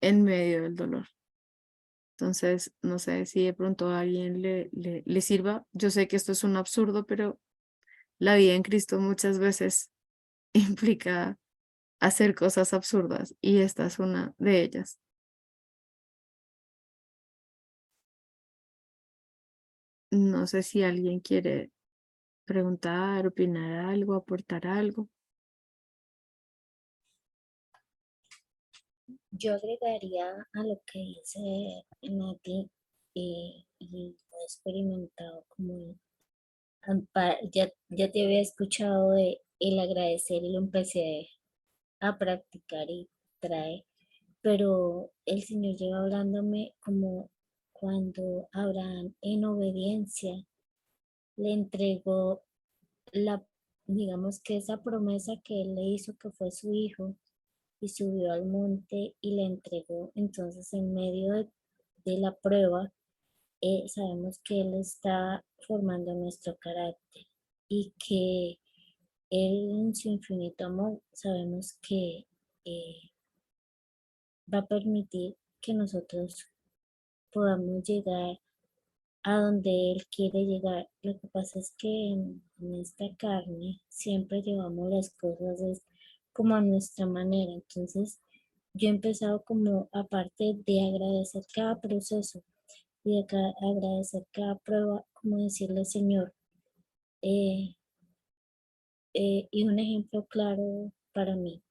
en medio del dolor. Entonces, no sé si de pronto a alguien le sirva. Yo sé que esto es un absurdo, pero la vida en Cristo muchas veces implica hacer cosas absurdas y esta es una de ellas. No sé si alguien quiere preguntar, opinar algo, aportar algo. Yo agregaría a lo que dice Nati y lo he experimentado como ya te había escuchado de el agradecer y lo empecé a practicar y trae, pero el Señor lleva hablándome como cuando Abraham en obediencia le entregó la, digamos que esa promesa que él le hizo que fue su hijo y subió al monte y le entregó. Entonces en medio de la prueba, sabemos que Él está formando nuestro carácter y que Él en su infinito amor sabemos que va a permitir que nosotros podamos llegar a donde Él quiere llegar. Lo que pasa es que en esta carne siempre llevamos las cosas como a nuestra manera. Entonces, yo he empezado como, aparte de agradecer cada proceso y de agradecer cada prueba, como decirle, Señor, eh, y un ejemplo claro para mí,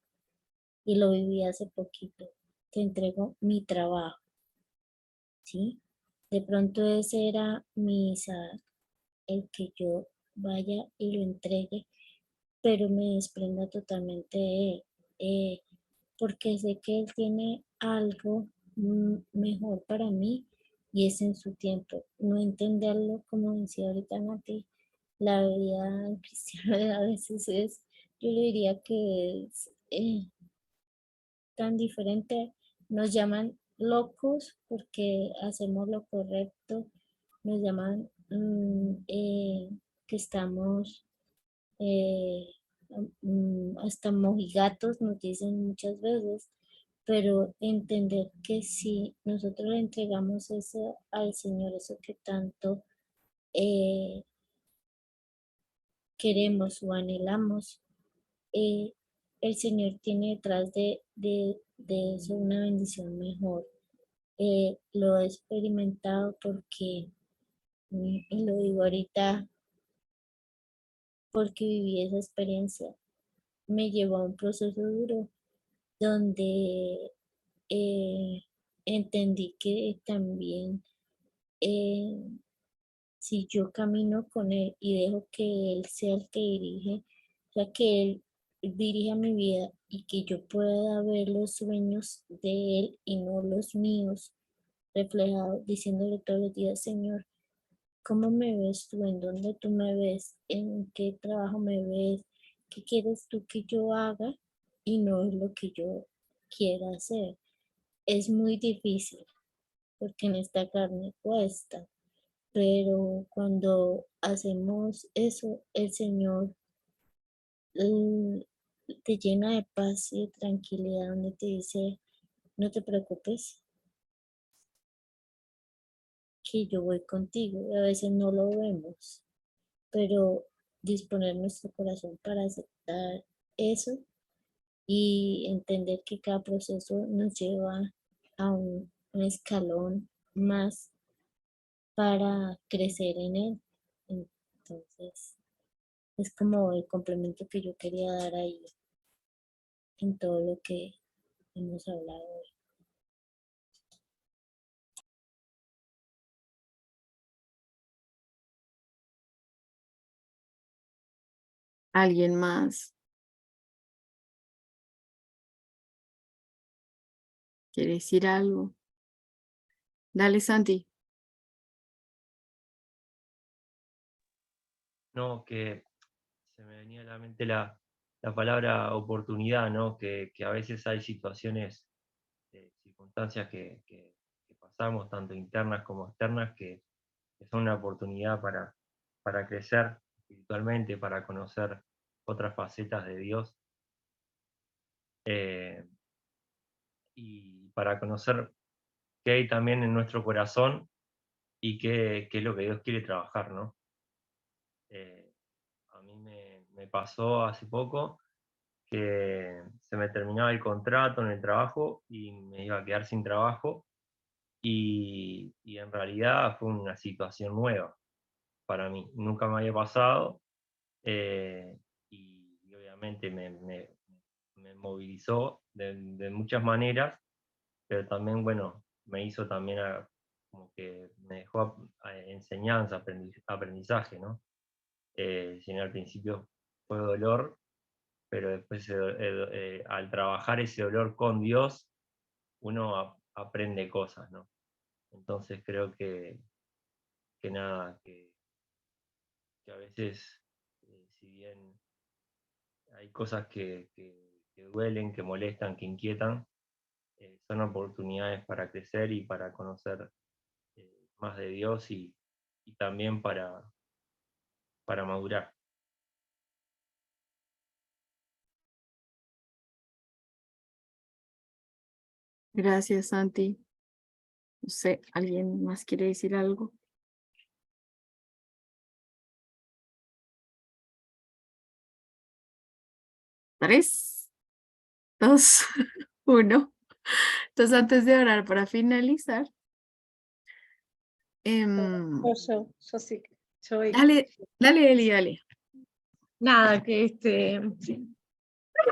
y lo viví hace poquito, te entrego mi trabajo, ¿sí? De pronto ese era mi Isaac, el que yo vaya y lo entregue, pero me desprenda totalmente de él, porque sé que él tiene algo mejor para mí y es en su tiempo. No entenderlo, como decía ahorita Nati, la vida cristiana a veces es, yo le diría que es tan diferente. Nos llaman locos porque hacemos lo correcto, nos llaman que estamos eh, hasta mojigatos, nos dicen muchas veces, pero entender que si nosotros le entregamos eso al Señor, eso que tanto eh, queremos o anhelamos, eh, el Señor tiene detrás de eso una bendición mejor. Lo he experimentado porque, y lo digo ahorita, porque viví esa experiencia. Me llevó a un proceso duro donde entendí que también eh, si yo camino con Él y dejo que Él sea el que dirige, o sea, que Él dirija mi vida y que yo pueda ver los sueños de Él y no los míos reflejados, diciéndole todos los días, Señor, ¿cómo me ves tú? ¿En dónde tú me ves? ¿En qué trabajo me ves? ¿Qué quieres tú que yo haga? Y no es lo que yo quiera hacer. Es muy difícil porque en esta carne cuesta, pero cuando hacemos eso, el Señor te llena de paz y de tranquilidad, donde te dice, no te preocupes, que yo voy contigo. Y a veces no lo vemos, pero disponer nuestro corazón para aceptar eso y entender que cada proceso nos lleva a un escalón más para crecer en él. Entonces, es como el complemento que yo quería dar ahí en todo lo que hemos hablado hoy. ¿Alguien más quiere decir algo? Dale, Santi. No, que se me venía a la mente la palabra oportunidad, ¿no? Que a veces hay situaciones, circunstancias que pasamos, tanto internas como externas, que son una oportunidad para crecer espiritualmente, para conocer otras facetas de Dios y para conocer qué hay también en nuestro corazón y qué es lo que Dios quiere trabajar, ¿no? A mí me me pasó hace poco que se me terminaba el contrato en el trabajo y me iba a quedar sin trabajo, y en realidad fue una situación nueva para mí, nunca me había pasado, y obviamente me movilizó de muchas maneras, pero también, bueno, me hizo también como que me dejó enseñanza, aprendizaje, ¿no? Si bien al principio fue dolor, pero después al trabajar ese dolor con Dios, uno aprende cosas, ¿no? Entonces creo que nada, que a veces, si bien hay cosas que duelen, que molestan, que inquietan, son oportunidades para crecer y para conocer más de Dios y también para madurar. Gracias, Santi. No sé, ¿alguien más quiere decir algo? Tres, dos, uno. Entonces, antes de orar para finalizar, Yo sí, dale, Eli, dale. nada, que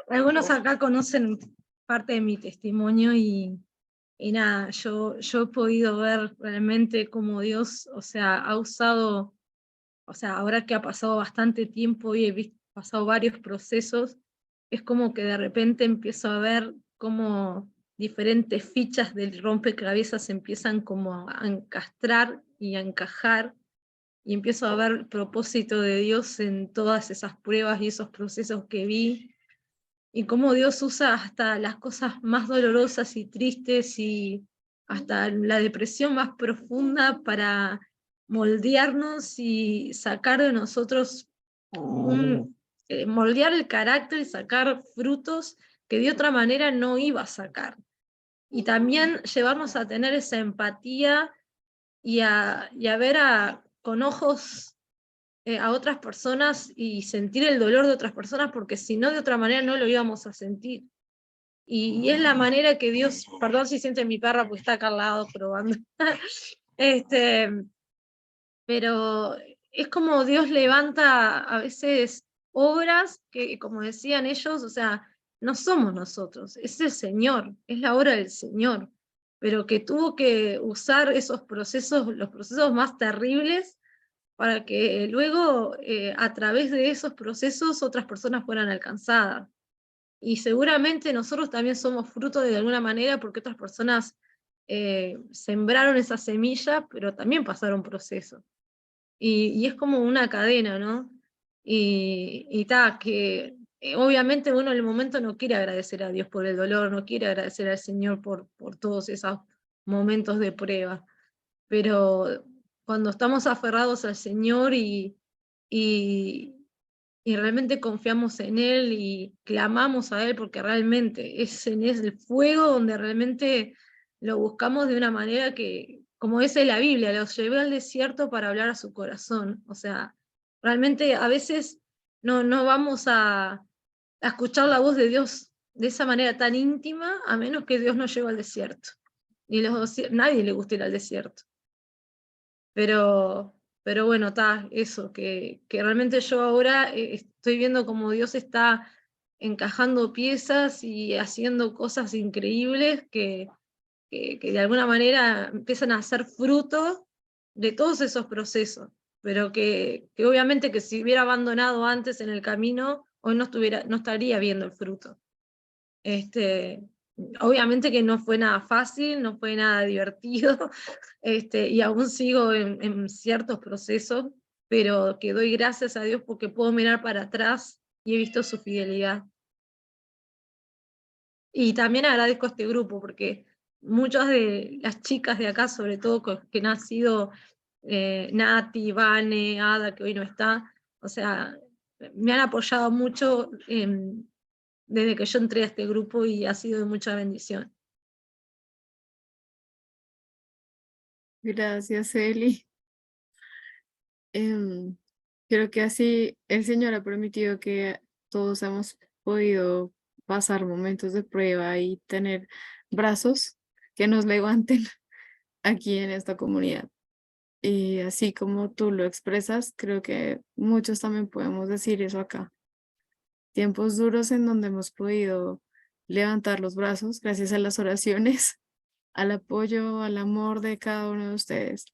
algunos acá conocen parte de mi testimonio y nada, yo he podido ver realmente cómo Dios, o sea, ha usado, o sea, ahora que ha pasado bastante tiempo y pasado varios procesos, es como que de repente empiezo a ver cómo diferentes fichas del rompecabezas empiezan como a encastrar y a encajar, y empiezo a ver el propósito de Dios en todas esas pruebas y esos procesos que vi, y cómo Dios usa hasta las cosas más dolorosas y tristes y hasta la depresión más profunda para moldearnos y sacar de nosotros moldear el carácter y sacar frutos que de otra manera no iba a sacar. Y también llevarnos a tener esa empatía y a ver con ojos a otras personas y sentir el dolor de otras personas, porque si no, de otra manera no lo íbamos a sentir. Y es la manera que Dios, perdón si siente mi perra porque está acá al lado probando, pero es como Dios levanta a veces obras que, como decían ellos, o sea, no somos nosotros, es el Señor, es la obra del Señor, pero que tuvo que usar esos procesos, los procesos más terribles, para que luego a través de esos procesos otras personas fueran alcanzadas. Y seguramente nosotros también somos fruto de alguna manera porque otras personas sembraron esa semilla, pero también pasaron procesos. Y es como una cadena, ¿no? Y que obviamente uno en el momento no quiere agradecer a Dios por el dolor, no quiere agradecer al Señor por todos esos momentos de prueba, pero cuando estamos aferrados al Señor y, y realmente confiamos en Él y clamamos a Él, porque realmente es en el fuego donde realmente lo buscamos de una manera que, como dice la Biblia, los llevé al desierto para hablar a su corazón. O sea, realmente a veces no vamos a escuchar la voz de Dios de esa manera tan íntima, a menos que Dios nos lleve al desierto. Y nadie le gusta ir al desierto. Pero bueno, está eso, que realmente yo ahora estoy viendo cómo Dios está encajando piezas y haciendo cosas increíbles que de alguna manera empiezan a ser fruto de todos esos procesos, pero que obviamente que si hubiera abandonado antes en el camino, hoy no estaría viendo el fruto. Obviamente que no fue nada fácil, no fue nada divertido, y aún sigo en ciertos procesos, pero que doy gracias a Dios porque puedo mirar para atrás y he visto su fidelidad. Y también agradezco a este grupo porque muchas de las chicas de acá, sobre todo que han sido Nati, Vane, Ada, que hoy no está, o sea, me han apoyado mucho desde que yo entré a este grupo y ha sido de mucha bendición. Gracias, Eli. Creo que así el Señor ha permitido que todos hemos podido pasar momentos de prueba y tener brazos que nos levanten aquí en esta comunidad. Y así como tú lo expresas, creo que muchos también podemos decir eso acá. Tiempos duros en donde hemos podido levantar los brazos gracias a las oraciones, al apoyo, al amor de cada uno de ustedes.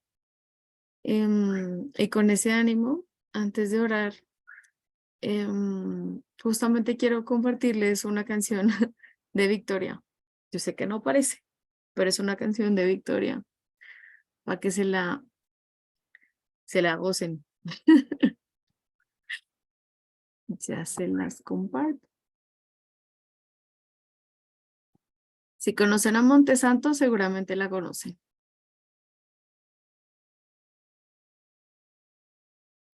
Y con ese ánimo, antes de orar, justamente quiero compartirles una canción de Victoria. Yo sé que no parece, pero es una canción de Victoria para que se la gocen. Ya se las comparto. Si conocen a Montesanto, seguramente la conocen.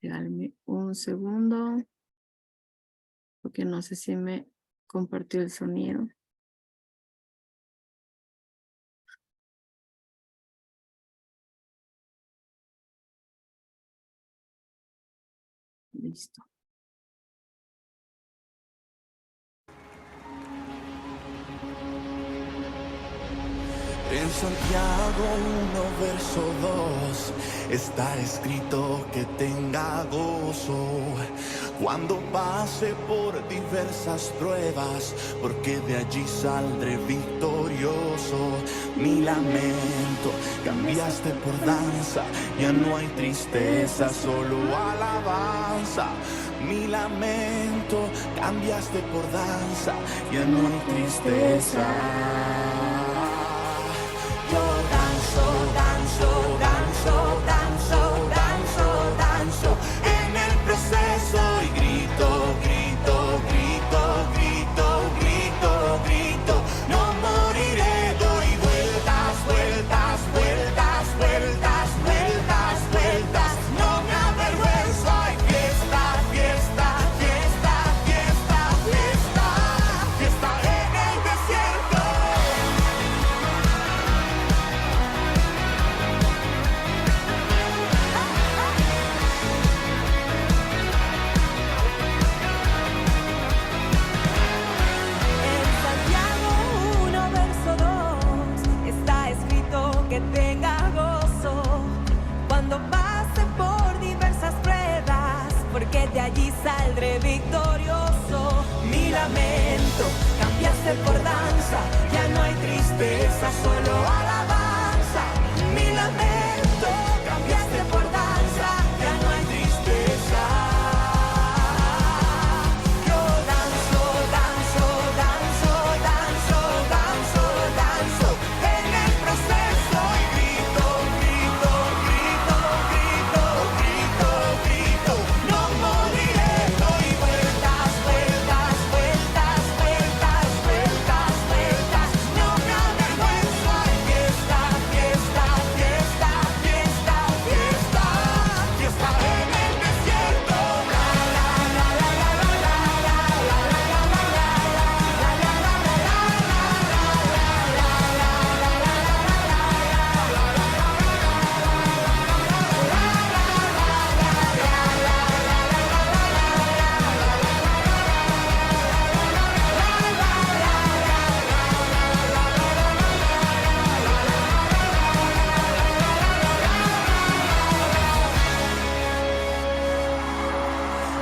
Déjame un segundo, porque no sé si me compartió el sonido. Listo. En Santiago 1, verso 2, está escrito que tenga gozo cuando pase por diversas pruebas, porque de allí saldré victorioso. Mi lamento cambiaste por danza, ya no hay tristeza, solo alabanza. Mi lamento cambiaste por danza, ya no hay tristeza. Yo danzo, danzo, danzo, danzo, danzo, danzo en el proceso y grito, grito, grito, grito, grito, grito. No moriré, doy vueltas, vueltas, vueltas, vueltas, vueltas, vueltas. No me avergüenzo, hay fiesta, fiesta, fiesta, fiesta, fiesta, fiesta en el desierto. En Santiago 1, verso 2, está escrito que tenga gozo cuando pase por diversas pruebas, porque de allí saldré victorioso. Mi lamento cambiaste por danza, ya no hay tristeza, solo alabanza. Mi lamento cambiaste por danza, ya no hay tristeza. Yo danzo, danzo, danzo, danzo, danzo, danzo en el proceso y grito, grito, grito, grito, grito, grito. No moriré, doy vueltas, vueltas, vueltas, vueltas, vueltas, vueltas. No me avergüenzo, hay fiesta, fiesta, fiesta, fiesta, fiesta, fiesta en el desierto. La la la la la la la la la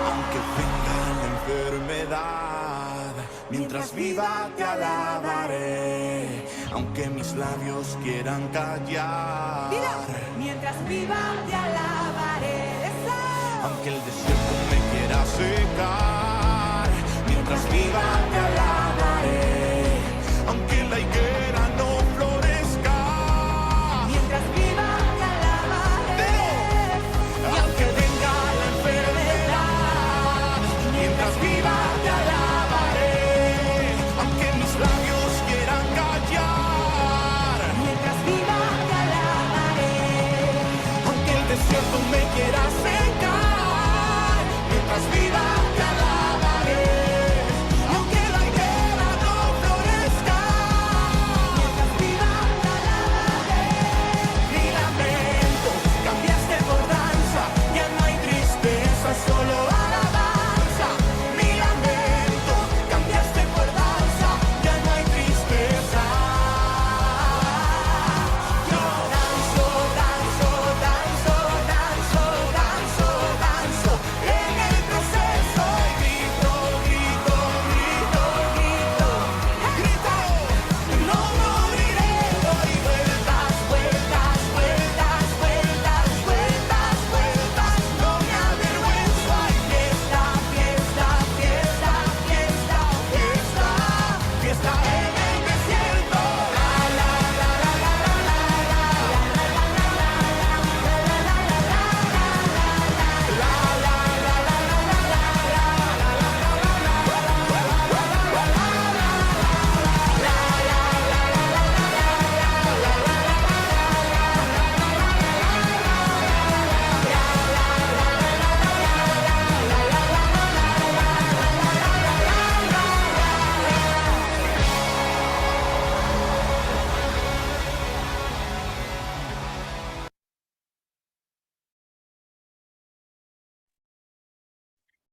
Aunque venga la enfermedad, mientras viva te alabaré. Aunque mis labios quieran callar, Mientras viva te alabaré. aunque el desierto me quiera secar, mientras viva te alabaré. Aunque la higuera no florezca, Mientras viva te alabaré. y aunque venga la enfermedad, mientras viva te alabaré. Aunque mis labios quieran callar, Mientras viva te alabaré. aunque el desierto me quiera secar, mientras viva te alabaré. Aunque la higuera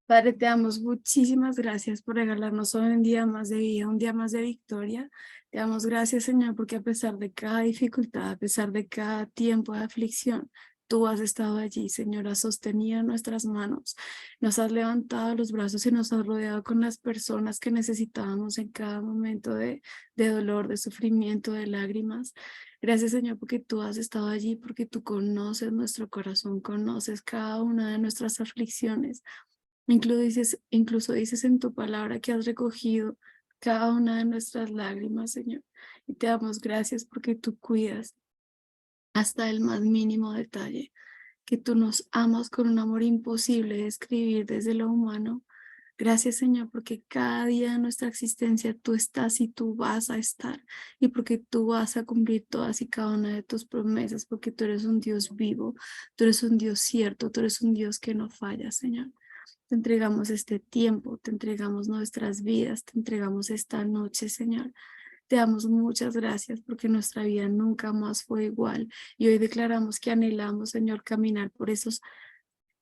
Padre, te damos muchísimas gracias por regalarnos hoy un día más de vida, un día más de victoria. Te damos gracias, Señor, porque a pesar de cada dificultad, a pesar de cada tiempo de aflicción, tú has estado allí, Señor, has sostenido nuestras manos, nos has levantado los brazos y nos has rodeado con las personas que necesitábamos en cada momento de dolor, de sufrimiento, de lágrimas. Gracias, Señor, porque tú has estado allí, porque tú conoces nuestro corazón, conoces cada una de nuestras aflicciones. Incluso dices en tu palabra que has recogido cada una de nuestras lágrimas, Señor. Y te damos gracias porque tú cuidas hasta el más mínimo detalle, que tú nos amas con un amor imposible de describir desde lo humano. Gracias, Señor, porque cada día de nuestra existencia tú estás y tú vas a estar, y porque tú vas a cumplir todas y cada una de tus promesas, porque tú eres un Dios vivo, tú eres un Dios cierto, tú eres un Dios que no falla, Señor. Te entregamos este tiempo, te entregamos nuestras vidas, te entregamos esta noche, Señor. Te damos muchas gracias porque nuestra vida nunca más fue igual y hoy declaramos que anhelamos, Señor, caminar por esos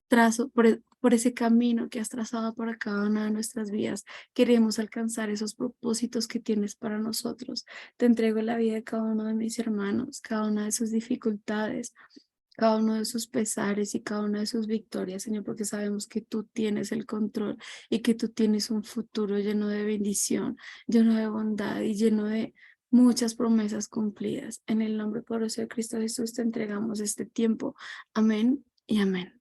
trazos, por ese camino que has trazado para cada una de nuestras vidas. Queremos alcanzar esos propósitos que tienes para nosotros. Te entrego la vida de cada uno de mis hermanos, cada una de sus dificultades, cada uno de sus pesares y cada una de sus victorias, Señor, porque sabemos que tú tienes el control y que tú tienes un futuro lleno de bendición, lleno de bondad y lleno de muchas promesas cumplidas. En el nombre poderoso de Cristo Jesús te entregamos este tiempo. Amén y amén.